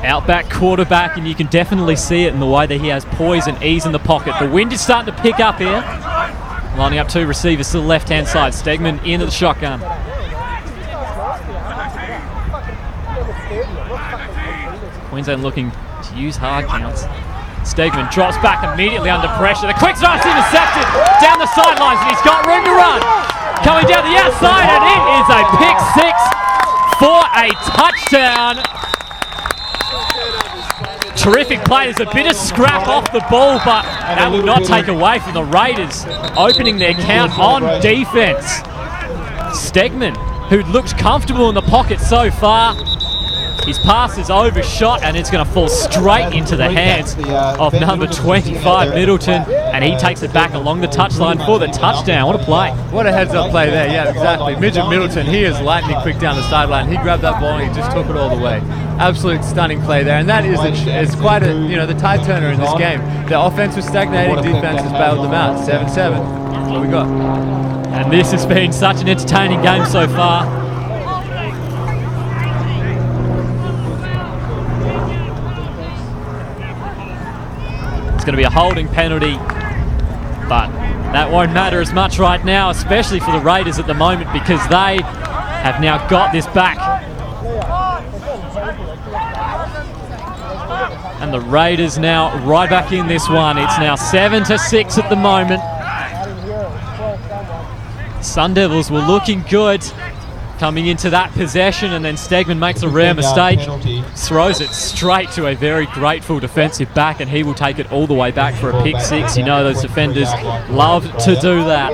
Speaker 1: Outback quarterback, and you can definitely see it in the way that he has poise and ease in the pocket. The wind is starting to pick up here. Lining up 2 receivers to the left-hand side. Stegman into the shotgun. Queensland looking to use hard counts. Stegman drops back immediately under pressure. The quick strike's intercepted down the sidelines, and he's got room to run. Coming down the outside, and it is a pick 6 for a touchdown. Terrific play. There's a bit of scrap off the ball, but that will not take away from the Raiders opening their count on defense. Stegman, who looked comfortable in the pocket so far, his pass is overshot, and it's going to fall straight into the hands of number 25, Middleton, and he takes it back along the touchline for the touchdown. What a play.
Speaker 2: What a heads-up play there, yeah, exactly. Midget Middleton, he is lightning quick down the sideline. He grabbed that ball and he just took it all the way. Absolute stunning play there, and that is quite a, the tide turner in this game. The offense was stagnating, defense has bailed them out. 7-7, that's what we got.
Speaker 1: And this has been such an entertaining game so far. Going to be a holding penalty, but that won't matter as much right now, especially for the Raiders at the moment, because they have now got this back. And the Raiders now right back in this one. It's now 7-6 at the moment. Sun Devils were looking good coming into that possession, and then Stegman makes a rare mistake, throws it straight to a very grateful defensive back, and he will take it all the way back for a pick 6. You know those defenders love to do that.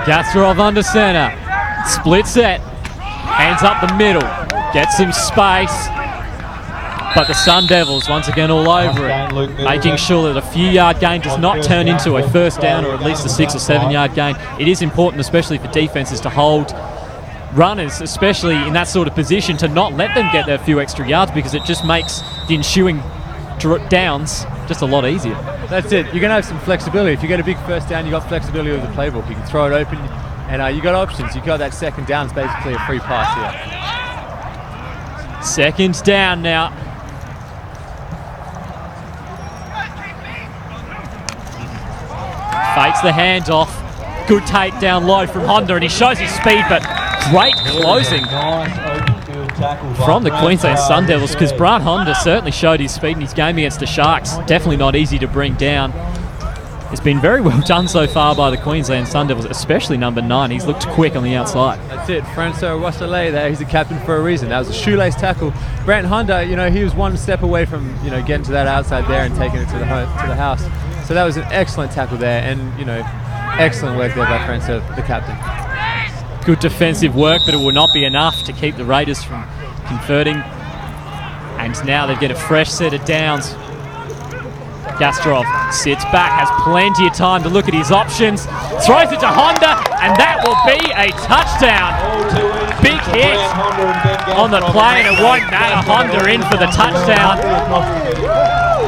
Speaker 1: Gastrov under centre. Split set, hands up the middle, gets some space, but the Sun Devils once again all over it, making sure that a few yard gain does not turn into a first down or at least a 6 or 7 yard gain. It is important, especially for defenses, to hold runners, especially in that sort of position, to not let them get their few extra yards, because it just makes the ensuing downs just a lot easier.
Speaker 2: That's it, you're going to have some flexibility. If you get a big first down, you've got flexibility with the playbook. You can throw it open, and you got options. You got that 2nd down. It's basically a free pass here.
Speaker 1: 2nd down now. Fakes the handoff. Good take down low from Honda, and he shows his speed, but great closing from the Queensland Sun Devils, because Brant Honda certainly showed his speed in his game against the Sharks. Definitely not easy to bring down. It's been very well done so far by the Queensland Sun Devils, especially number 9. He's looked quick on the outside.
Speaker 2: That's it, Francois Wassale there. He's the captain for a reason. That was a shoelace tackle. Brant Honda, he was one step away from, getting to that outside there and taking it to the house. So that was an excellent tackle there, and, excellent work there by Francois, the captain.
Speaker 1: Good defensive work, but it will not be enough to keep the Raiders from converting. And now they get a fresh set of downs. Gastrov sits back, has plenty of time to look at his options, throws it to Honda, and that will be a touchdown. Big hit on the play, and it won't matter. Honda in for the touchdown.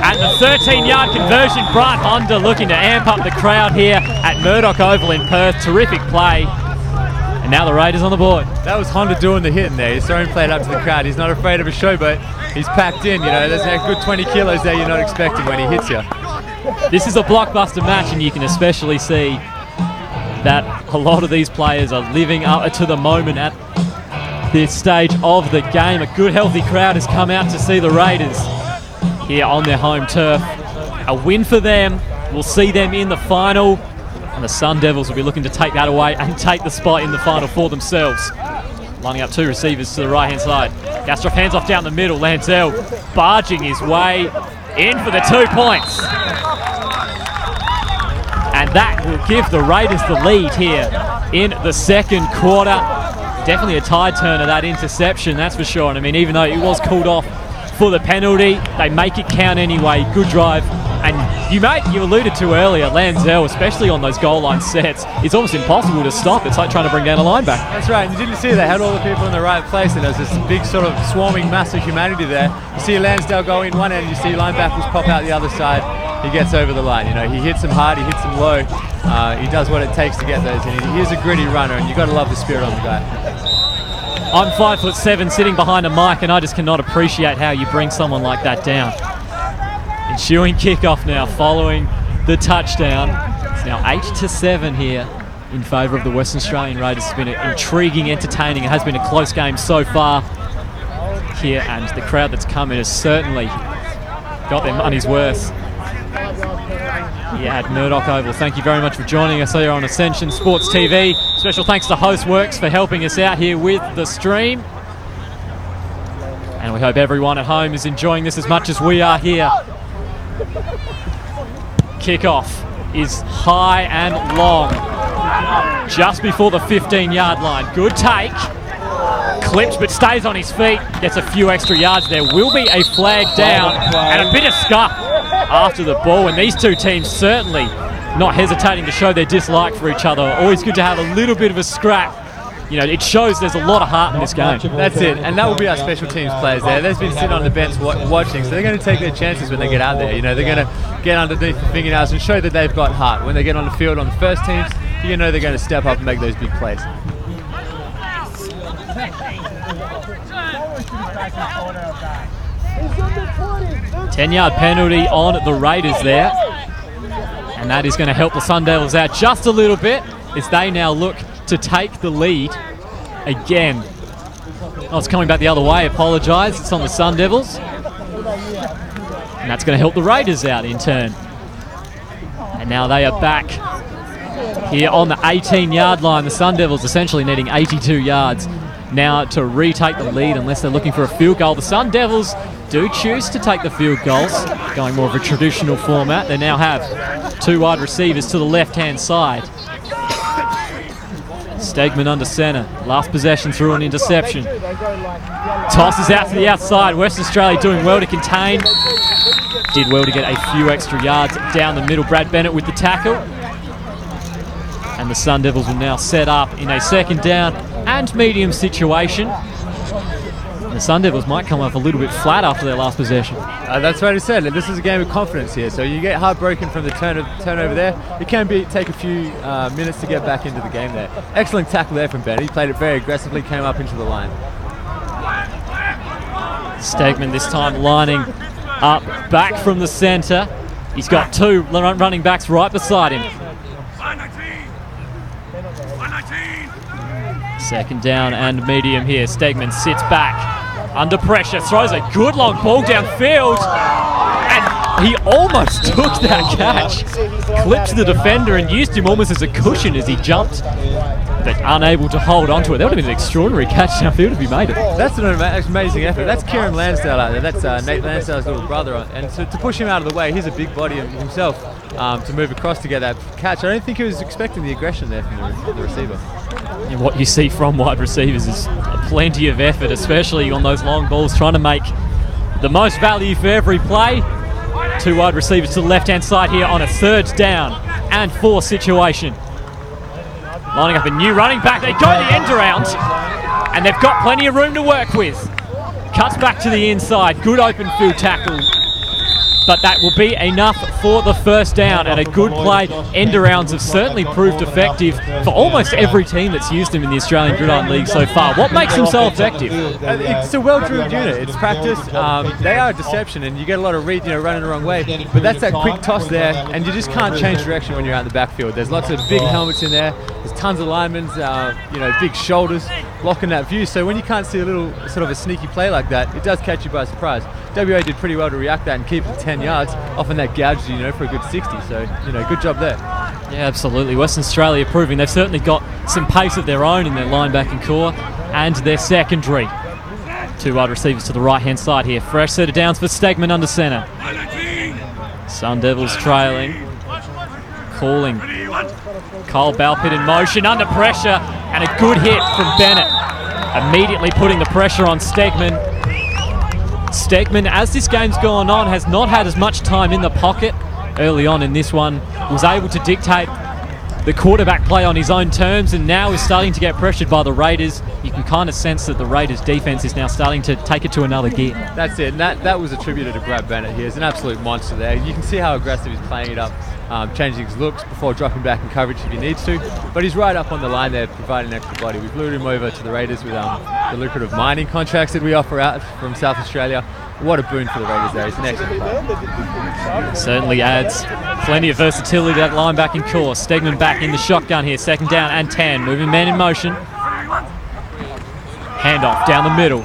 Speaker 1: And the 13-yard conversion, Brian Honda looking to amp up the crowd here at Murdoch Oval in Perth. Terrific play. And now the Raiders on the board.
Speaker 2: That was Honda doing the hitting there. He's throwing plate up to the crowd. He's not afraid of a showboat. He's packed in, you know. There's a good 20 kilos there you're not expecting when he hits you.
Speaker 1: This is a blockbuster match, and you can especially see that a lot of these players are living up to the moment at this stage of the game. A good, healthy crowd has come out to see the Raiders here on their home turf. A win for them. We'll see them in the final, and the Sun Devils will be looking to take that away and take the spot in the final for themselves. Lining up two receivers to the right-hand side. Gastroff hands off down the middle. Lancel barging his way in for the 2 points. And that will give the Raiders the lead here in the second quarter. Definitely a tide turner, that interception, that's for sure. And I mean, even though it was called off for the penalty, they make it count anyway. Good drive. And you alluded to earlier, Lancel, especially on those goal line sets, it's almost impossible to stop. It's like trying to bring down a linebacker.
Speaker 2: That's right, and you didn't see they had all the people in the right place, and there's this big sort of swarming mass of humanity there. You see Lansdale go in one end, you see linebackers pop out the other side. He gets over the line. You know, he hits them hard, he hits them low. He does what it takes to get those, and he's a gritty runner, and you've got to love the spirit on the guy.
Speaker 1: I'm 5'7", sitting behind a mic, and I just cannot appreciate how you bring someone like that down. Ensuing kickoff now following the touchdown. It's now 8-7 here in favour of the Western Australian Raiders. It's been intriguing, entertaining. It has been a close game so far here, and the crowd that's come in has certainly got their money's worth here at Murdoch Oval. Thank you very much for joining us here on Ascension Sports TV. Special thanks to Hostworks for helping us out here with the stream. And we hope everyone at home is enjoying this as much as we are here. Kickoff is high and long, just before the 15-yard line. Good take, clips but stays on his feet, gets a few extra yards. There will be a flag down and a bit of scuff after the ball, and these two teams certainly not hesitating to show their dislike for each other. Always good to have a little bit of a scrap. You know, it shows there's a lot of heart in this game.
Speaker 2: That's it, and that will be our special teams players there. They've been sitting on the bench watching, so they're going to take their chances when they get out there. You know, they're going to get underneath the fingernails and show that they've got heart. When they get on the field on the first teams, you know they're going to step up and make those big plays.
Speaker 1: 10-yard penalty on the Raiders there, and that is going to help the Sun Devils out just a little bit as they now look to take the lead again. Oh, it's coming back the other way, apologise. It's on the Sun Devils. And that's going to help the Raiders out in turn. And now they are back here on the 18-yard line. The Sun Devils essentially needing 82 yards now to retake the lead unless they're looking for a field goal. The Sun Devils do choose to take the field goals, going more of a traditional format. They now have two wide receivers to the left-hand side. Stegman under centre. Last possession through an interception. Tosses out to the outside. Western Australia doing well to contain. Did well to get a few extra yards down the middle. Brad Bennett with the tackle. And the Sun Devils will now set up in a second down and medium situation. The Sun Devils might come up a little bit flat after their last possession.
Speaker 2: That's what I said. This is a game of confidence here. So you get heartbroken from the turnover there. It can take a few minutes to get back into the game there. Excellent tackle there from Ben. He played it very aggressively, came up into the line.
Speaker 1: Stegman this time lining up back from the centre. He's got two running backs right beside him. Second down and medium here. Stegman sits back under pressure, throws a good long ball downfield, and he almost took that catch. Clipped the defender and used him almost as a cushion as he jumped, but unable to hold onto it. That would have been an extraordinary catch downfield if he made it.
Speaker 2: That's an amazing effort. That's Kieran Lansdale out there. That's Nate Lansdale's little brother. And to push him out of the way, he's a big body himself, to move across to get that catch. I don't think he was expecting the aggression there from the receiver.
Speaker 1: And what you see from wide receivers is plenty of effort, especially on those long balls, trying to make the most value for every play. Two wide receivers to the left-hand side here on a third down and 4 situation. Lining up a new running back. They go the end around, and they've got plenty of room to work with. Cuts back to the inside, good open field tackle, but that will be enough for the first down, and a good play. End arounds have certainly proved effective for almost every team that's used them in the Australian Gridiron League so far. What makes them so effective?
Speaker 2: It's a well-drilled unit. It's practice. They are a deception, and you get a lot of read, running the wrong way. But that's that quick toss there, and you just can't change direction when you're out in the backfield. There's lots of big helmets in there. There's tons of linemen, big shoulders blocking that view. So when you can't see a little sort of a sneaky play like that, it does catch you by surprise. WA did pretty well to react that and keep it 10 yards. Often that gouged you, for a good 60. So, good job there.
Speaker 1: Yeah, absolutely. Western Australia proving they've certainly got some pace of their own in their linebacking core and their secondary. Two wide receivers to the right-hand side here. Fresh set of downs for Stegman under centre. Sun Devils trailing. Calling. Cole Balpit in motion, under pressure, and a good hit from Bennett. Immediately putting the pressure on Stegman. Stegman, as this game's gone on, has not had as much time in the pocket early on in this one. Was able to dictate the quarterback play on his own terms, and now is starting to get pressured by the Raiders. You can kind of sense that the Raiders' defense is now starting to take it to another gear.
Speaker 2: That's it, and that was attributed to Brad Bennett. He is an absolute monster there. You can see how aggressive he's playing it up, changing his looks before dropping back in coverage if he needs to. But he's right up on the line there, providing extra body. We've lured him over to the Raiders with the lucrative mining contracts that we offer out from South Australia. What a boon for the Raiders there. He's an excellent player.
Speaker 1: Certainly adds plenty of versatility to that linebacking core. Stegman back in the shotgun here, second down and 10. Moving man in motion. Handoff down the middle.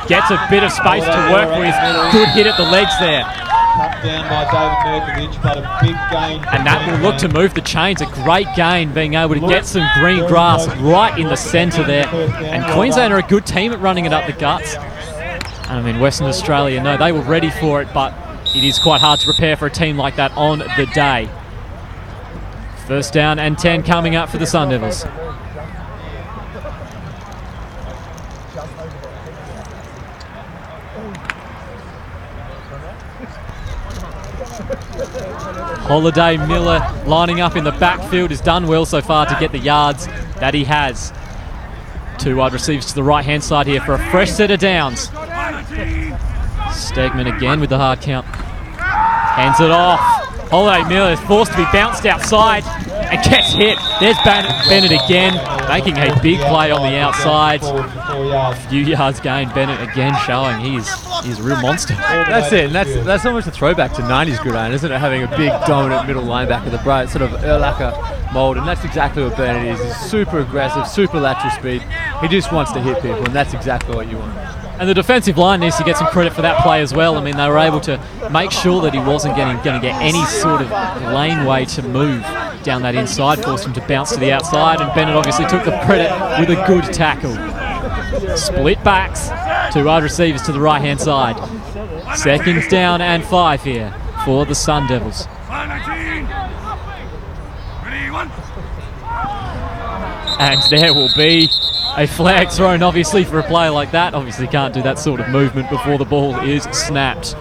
Speaker 1: Gets a bit of space to work with. Good hit at the legs there.
Speaker 6: Cut down by David Merkovich, but a big gain.
Speaker 1: And that will look to move the chains. A great gain, being able to get some green grass right in the centre there. And Queensland are a good team at running it up the guts. And Western Australia, no, they were ready for it, but it is quite hard to prepare for a team like that on the day. First down and 10 coming up for the Sun Devils. Holiday Miller lining up in the backfield has done well so far to get the yards that he has. Two wide receivers to the right-hand side here for a fresh set of downs. Stegman again with the hard count. Hands it off. Holiday Miller is forced to be bounced outside and gets hit. There's Bennett again, making a big play on the outside. A few yards gained. Bennett again showing he's a real monster.
Speaker 2: That's it, and that's almost a throwback to 90s gridiron, isn't it? Having a big, dominant middle linebacker, the bright sort of Urlacher mould, and that's exactly what Bennett is. He's super aggressive, super lateral speed. He just wants to hit people, and that's exactly what you want.
Speaker 1: And the defensive line needs to get some credit for that play as well. They were able to make sure that he wasn't going to get any sort of laneway to move down that inside, forced him to bounce to the outside, and Bennett obviously took the credit with a good tackle. Split backs, two wide receivers to the right-hand side. Seconds down and 5 here for the Sun Devils. And there will be a flag thrown, obviously, for a play like that. Obviously can't do that sort of movement before the ball is snapped.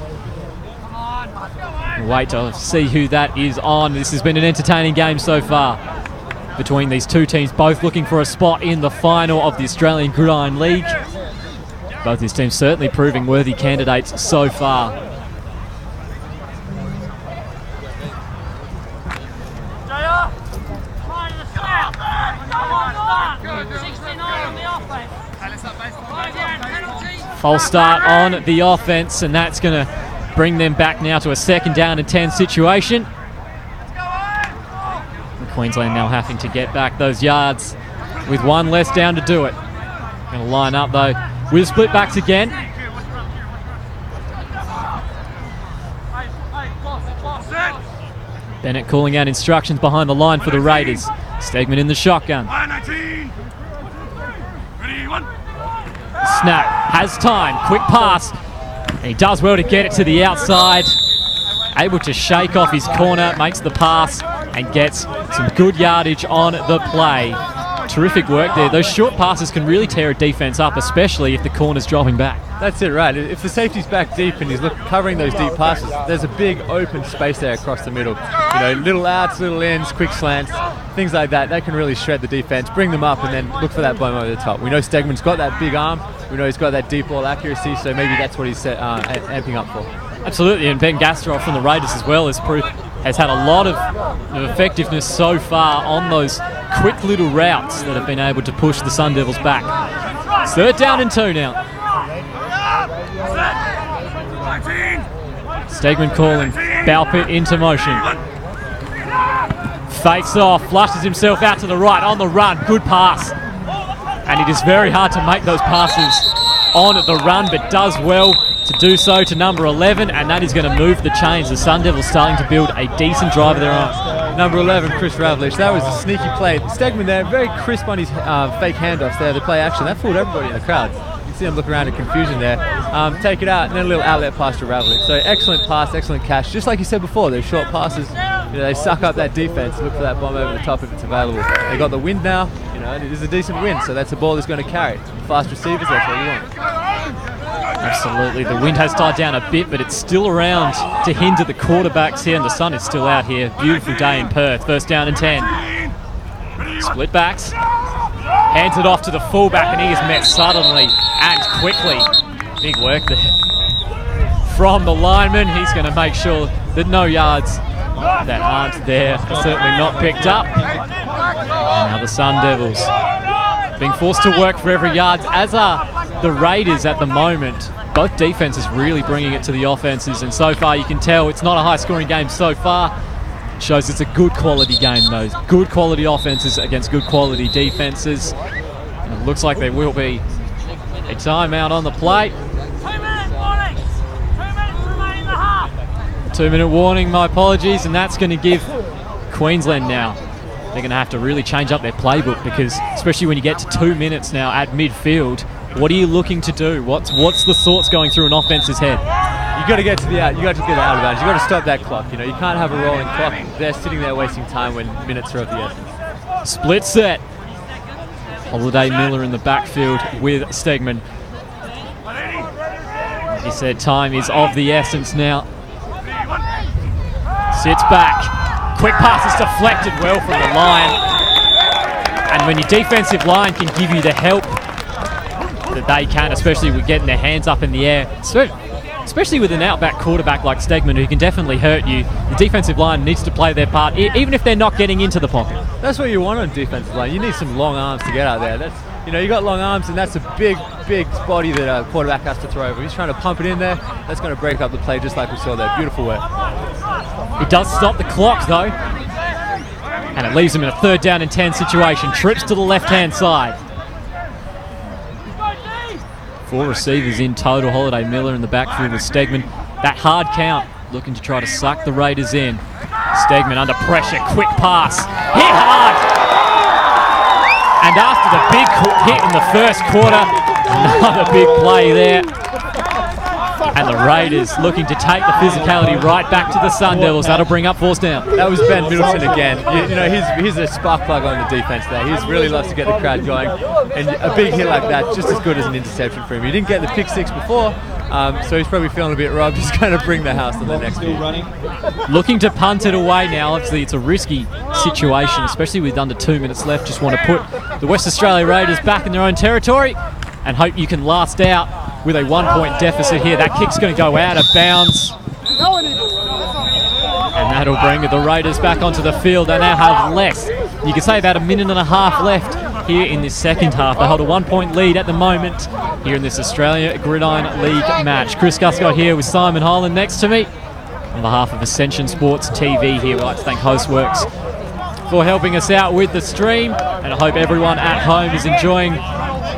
Speaker 1: Wait to see who that is on. This has been an entertaining game so far between these two teams, both looking for a spot in the final of the Australian Gridiron League. Both these teams certainly proving worthy candidates so far. False start on the offense, and that's going to bring them back now to a second down and 10 situation. And Queensland now having to get back those yards with one less down to do it. Going to line up though with split backs again. Bennett calling out instructions behind the line for the Raiders. Stegman in the shotgun. Snap, has time, quick pass, and he does well to get it to the outside. Able to shake off his corner, makes the pass and gets some good yardage on the play. terrific work there. Those short passes can really tear a defence up, especially if the corner's dropping back.
Speaker 2: That's it, right. If the safety's back deep and he's covering those deep passes, there's a big open space there across the middle. You know, little outs, little ins, quick slants, things like that. That can really shred the defence, bring them up, and then look for that bomb over the top. We know Stegman's got that big arm. We know he's got that deep ball accuracy, so maybe that's what he's amping up for.
Speaker 1: Absolutely, and Ben Gastrov from the Raiders as well has had a lot of effectiveness so far on those quick little routes that have been able to push the Sun Devils back. 3rd down and 2 now. Stegman calling, Balpit into motion. Fakes off, flushes himself out to the right, on the run, good pass. And it is very hard to make those passes on at the run, but does well to do so to number 11, and that is going to move the chains. The Sun Devils starting to build a decent drive of their own.
Speaker 2: Number 11, Chris Ravlich. That was a sneaky play. Stegman there, very crisp on his fake handoffs there, the play action. That fooled everybody in the crowd. You can see him look around in confusion there. Take it out, and then a little outlet pass to Ravlich. So excellent pass, excellent catch. Just like you said before, those short passes, you know, they suck up that defense. Look for that bomb over the top if it's available. They got the wind now, you know, and it is a decent wind, so that's a ball that's going to carry. Fast receivers, that's what you want.
Speaker 1: Absolutely, the wind has died down a bit, but it's still around to hinder the quarterbacks here, and the sun is still out here. Beautiful day in Perth. 1st down and 10. Split backs. Hands it off to the fullback, and he is met suddenly and quickly. Big work there from the lineman. He's going to make sure that no yards that aren't there are certainly not picked up. And now the Sun Devils being forced to work for every yard, as are the Raiders at the moment. Both defenses really bringing it to the offenses, and so far you can tell it's not a high-scoring game so far. It shows it's a good quality game, though. Good quality offenses against good quality defenses. And it looks like there will be a timeout on the plate.
Speaker 4: 2 minute warning. 2 minutes remaining in the half.
Speaker 1: 2-minute warning, my apologies, and that's going to give Queensland now. They're going to have to really change up their playbook, because especially when you get to 2 minutes now at midfield, what are you looking to do? What's the thoughts going through an offense's head?
Speaker 2: You got to get to the out. You got to get the out of bounds. You got to stop that clock. You know, you can't have a rolling clock. They're sitting there wasting time when minutes are of the essence.
Speaker 1: Split set. Holiday Miller in the backfield with Stegman. Like he said, time is of the essence now. Sits back. Quick pass is deflected well from the line. And when your defensive line can give you the help that they can, especially with getting their hands up in the air, especially with an outback quarterback like Stegman, who can definitely hurt you, the defensive line needs to play their part, even if they're not getting into the pocket.
Speaker 2: That's what you want on defensive line. You need some long arms to get out there. That's, you know, you got long arms, and that's a big body that a quarterback has to throw over. He's trying to pump it in there. That's going to break up the play, just like we saw there. Beautiful work.
Speaker 1: It does stop the clock, though, and it leaves him in a 3rd down and 10 situation. Trips to the left-hand side. 4 receivers in total. Holiday Miller in the backfield with Stegman. That hard count, looking to try to suck the Raiders in. Stegman under pressure, quick pass, hit hard. And after the big hit in the first quarter, another big play there. And the Raiders looking to take the physicality right back to the Sun Devils. That'll bring up 4th down.
Speaker 2: That was Ben Middleton again. You know, he's a spark plug on the defense there. He really loves to get the crowd going. And a big hit like that, just as good as an interception for him. He didn't get the pick 6 before, so he's probably feeling a bit robbed. He's going to bring the house on the next few.
Speaker 1: Looking to punt it away now. Obviously, it's a risky situation, especially with under 2 minutes left. Just want to put the West Australia Raiders back in their own territory and hope you can last out with a 1-point deficit here. That kick's going to go out of bounds. And that'll bring the Raiders back onto the field. They now have less. You could say about a minute and a half left here in this second half. They hold a 1-point lead at the moment here in this Australia Gridiron League match. Chris Guscott here with Simon Holland next to me. On behalf of Ascension Sports TV here, we'd like to thank Hostworks for helping us out with the stream. And I hope everyone at home is enjoying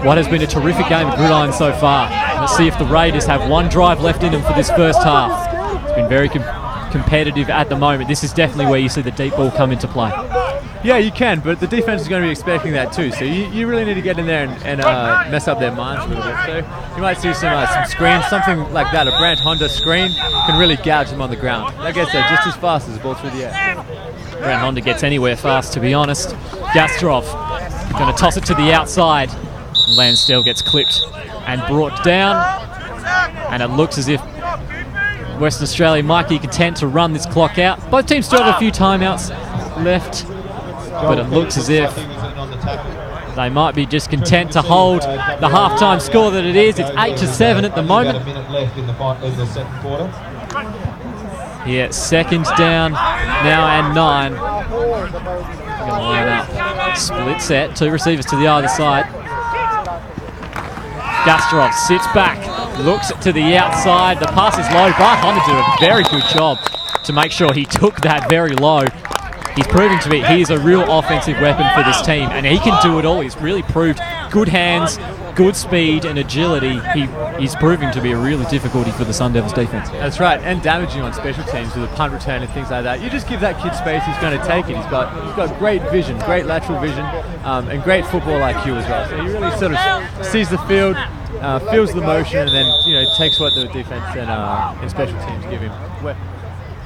Speaker 1: what has been a terrific game of gridiron so far. Let's see if the Raiders have one drive left in them for this first half. It's been very competitive at the moment. This is definitely where you see the deep ball come into play.
Speaker 2: Yeah, you can, but the defense is going to be expecting that too. So you really need to get in there and mess up their minds a little bit. So you might see some screens, something like that. A Brant Honda screen can really gouge them on the ground. That gets there just as fast as the ball through the air.
Speaker 1: Brant Honda gets anywhere fast, to be honest. Gastrov Going to toss it to the outside. Lansdale gets clipped and brought down. And it looks as if Western Australia might be content to run this clock out. Both teams still have a few timeouts left, but it looks as if they might be just content to hold the halftime score that it is. It's 8-7 at the moment. Yeah, second down now and 9. Gonna line up. Split set, 2 receivers to the either side. Gastrov sits back, looks to the outside. The pass is low. Brian Honda did a very good job to make sure he took that very low. He's proving to be he's a real offensive weapon for this team, and he can do it all. He's really proved good hands, good speed and agility. He's proving to be a really difficulty for the Sun Devils defense.
Speaker 2: That's right, and damaging on special teams with a punt return and things like that. You just give that kid space, he's going to take it. He's got great vision, great lateral vision, and great football IQ as well. So he really sort of sees the field, feels the motion, and then takes what the defense and special teams give him.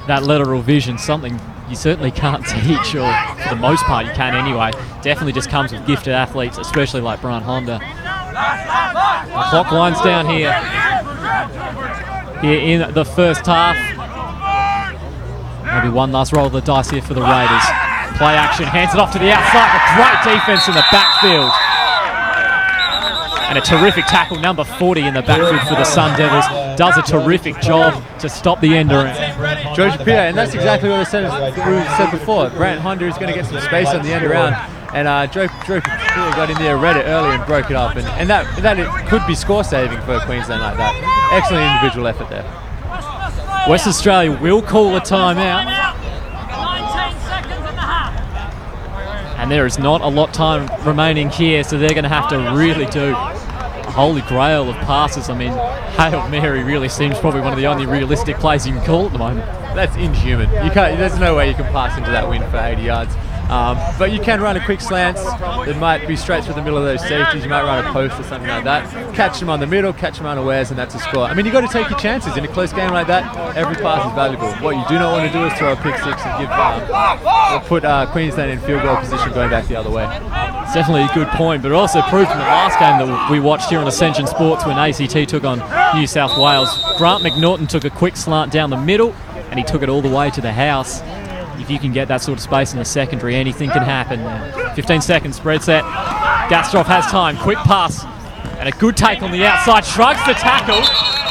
Speaker 1: That lateral vision, something you certainly can't teach, or for the most part you can anyway. Definitely just comes with gifted athletes, especially like Brian Honda. The clock winds down here in the first half. Maybe one last roll of the dice here for the Raiders. Play action, hands it off to the outside, but great defense in the backfield. And a terrific tackle, number 40 in the backfield for the Sun Devils. Does a terrific job to stop the end around.
Speaker 2: George Pierre, and that's exactly what we said before. Brant Honda is going to get some space on the end around. And Drew got in there, read it early and broke it up. And that it could be score saving for Queensland like that. Excellent individual effort there.
Speaker 1: Western Australia will call a timeout.
Speaker 4: 19 seconds in the half.
Speaker 1: And there is not a lot of time remaining here, so they're going to have to really do a holy grail of passes. I mean, Hail Mary really seems probably one of the only realistic plays you can call at the moment.
Speaker 2: That's inhuman. There's no way you can pass into that wind for 80 yards. But you can run a quick slants. It might be straight through the middle of those safeties. You might run a post or something like that. Catch them on the middle, catch them unawares, and that's a score. I mean, you've got to take your chances. In a close game like that, every pass is valuable. What you do not want to do is throw a pick six and put Queensland in field goal position going back the other way.
Speaker 1: It's definitely a good point, but it also proved in the last game that we watched here on Ascension Sports when ACT took on New South Wales. Grant McNaughton took a quick slant down the middle, and he took it all the way to the house. If you can get that sort of space in the secondary, anything can happen. 15 seconds, spread set. Gastrov has time, quick pass, and a good take on the outside. Shrugs the tackle,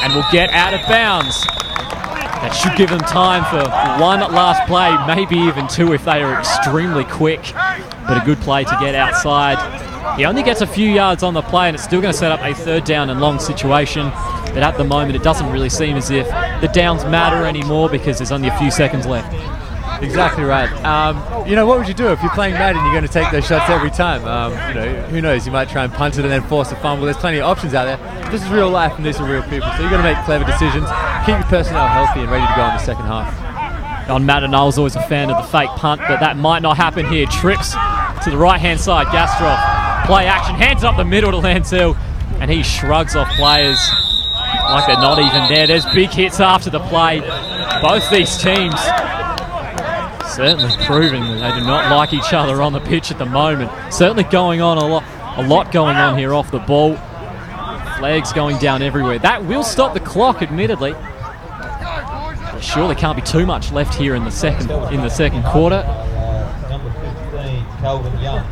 Speaker 1: and will get out of bounds. That should give them time for one last play, maybe even 2 if they are extremely quick. But a good play to get outside. He only gets a few yards on the play, and it's still going to set up a 3rd down and long situation. But at the moment, it doesn't really seem as if the downs matter anymore because there's only a few seconds left.
Speaker 2: Exactly right. What would you do if you're playing Madden? You're going to take those shots every time. Who knows? You might try and punt it and then force a fumble. There's plenty of options out there. This is real life and these are real people. So you've got to make clever decisions, keep your personnel healthy and ready to go in the second half.
Speaker 1: On Madden, I was always a fan of the fake punt, but that might not happen here. Trips to the right-hand side. Gastrov, play action, hands up the middle to Lansdale, and he shrugs off players like they're not even there. There's big hits after the play. Both these teams certainly proving that they do not like each other on the pitch at the moment. Certainly going on a lot going on here off the ball. Flags going down everywhere. That will stop the clock, admittedly. There surely can't be too much left here in the second quarter.
Speaker 6: Number 15, Calvin Young.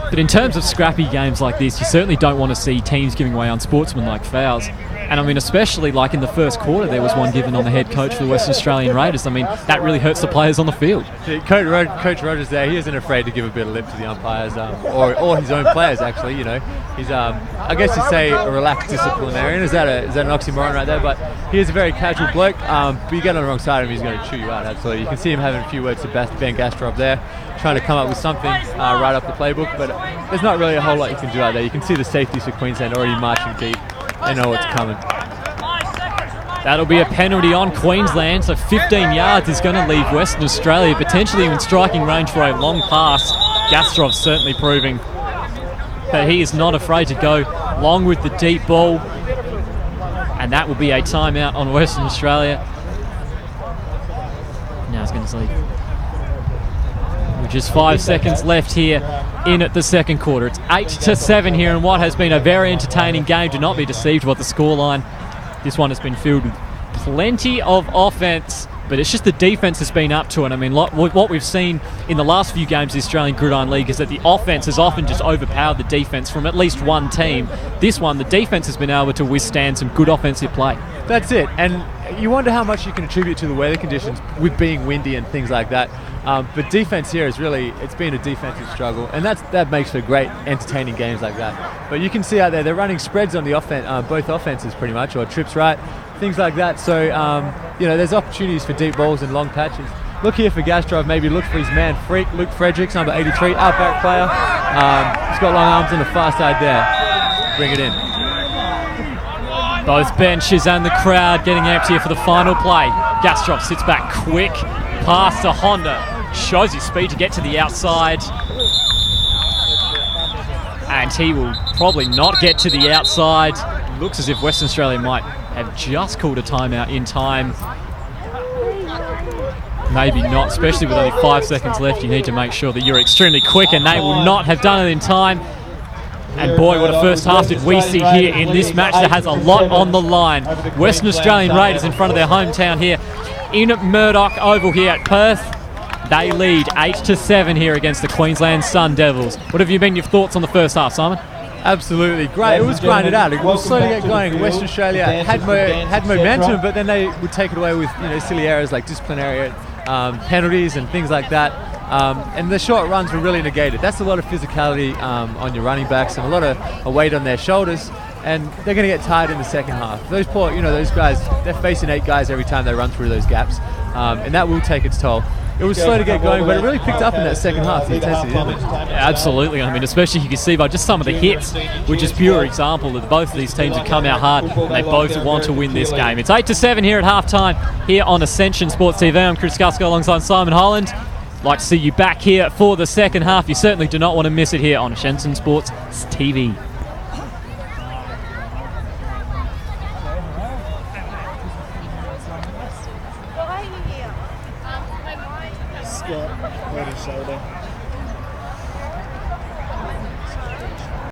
Speaker 1: But in terms of scrappy games like this, you certainly don't want to see teams giving away unsportsmanlike fouls. And I mean, especially like in the first quarter, there was one given on the head coach for the Western Australian Raiders. I mean, that really hurts the players on the field.
Speaker 2: Coach Rogers there, he isn't afraid to give a bit of lip to the umpires, or his own players actually. He's I guess you'd say a relaxed disciplinarian. Is that an oxymoron right there? But he is a very casual bloke. But you get on the wrong side of him, he's going to chew you out. Absolutely. You can see him having a few words to Ben Gastrov there, trying to come up with something right off the playbook. But there's not really a whole lot you can do out there. You can see the safeties for Queensland already marching deep. They know what's coming.
Speaker 1: That'll be a penalty on Queensland, so 15 yards is going to leave Western Australia potentially in striking range for a long pass. Gastrov certainly proving that he is not afraid to go long with the deep ball, and that will be a timeout on Western Australia. Now it's going to leave with just 5 seconds left here in the second quarter. It's 8-7 here in what has been a very entertaining game. Do not be deceived by the scoreline. This one has been filled with plenty of offense, but it's just the defense has been up to it. I mean, what we've seen in the last few games of the Australian Gridiron League is that the offense has often just overpowered the defense from at least one team. This one, the defense has been able to withstand some good offensive play.
Speaker 2: That's it, and you wonder how much you can attribute to the weather conditions with being windy and things like that. But defense here is really, it's been a defensive struggle, and that makes for great entertaining games like that. But you can see out there, they're running spreads on the both offenses pretty much, or trips right, things like that. So, you know, there's opportunities for deep balls and long patches. Look here for Gastrov, maybe look for his man Freak, Luke Fredericks, number 83, outback player. He's got long arms on the far side there. Bring it in.
Speaker 1: Both benches and the crowd getting amped here for the final play. Gastrov sits back quick, pass to Honda, shows his speed to get to the outside. And he will probably not get to the outside. Looks as if Western Australia might have just called a timeout in time. Maybe not, especially with only 5 seconds left. You need to make sure that you're extremely quick, and they will not have done it in time. And boy, what a first half did we see here in this match that has a lot on the line. Western Australian Raiders in front of their hometown here in Murdoch Oval here at Perth. They lead 8-7 here against the Queensland Sun Devils. What have been your thoughts on the first half, Simon?
Speaker 2: Absolutely great. It was grinded out. It was slow to get going. Western Australia had momentum, but then they would take it away with silly errors like disciplinary penalties and things like that. And the short runs were really negated. That's a lot of physicality on your running backs and a lot of weight on their shoulders. And they're going to get tired in the second half. Those poor, those guys, they're facing 8 guys every time they run through those gaps, and that will take its toll. It was slow to get going, but it really picked up in that second half, the intensity, didn't it?
Speaker 1: Yeah, absolutely. I mean, especially you can see by just some of the hits, which is pure example that both of these teams have come out hard and they both want to win this game. It's 8-7 here at halftime here on Ascension Sports TV. I'm Chris Gusko alongside Simon Holland. Like to see you back here for the second half. You certainly do not want to miss it here on Ascension Sports TV.
Speaker 3: Scott, hurt his shoulder.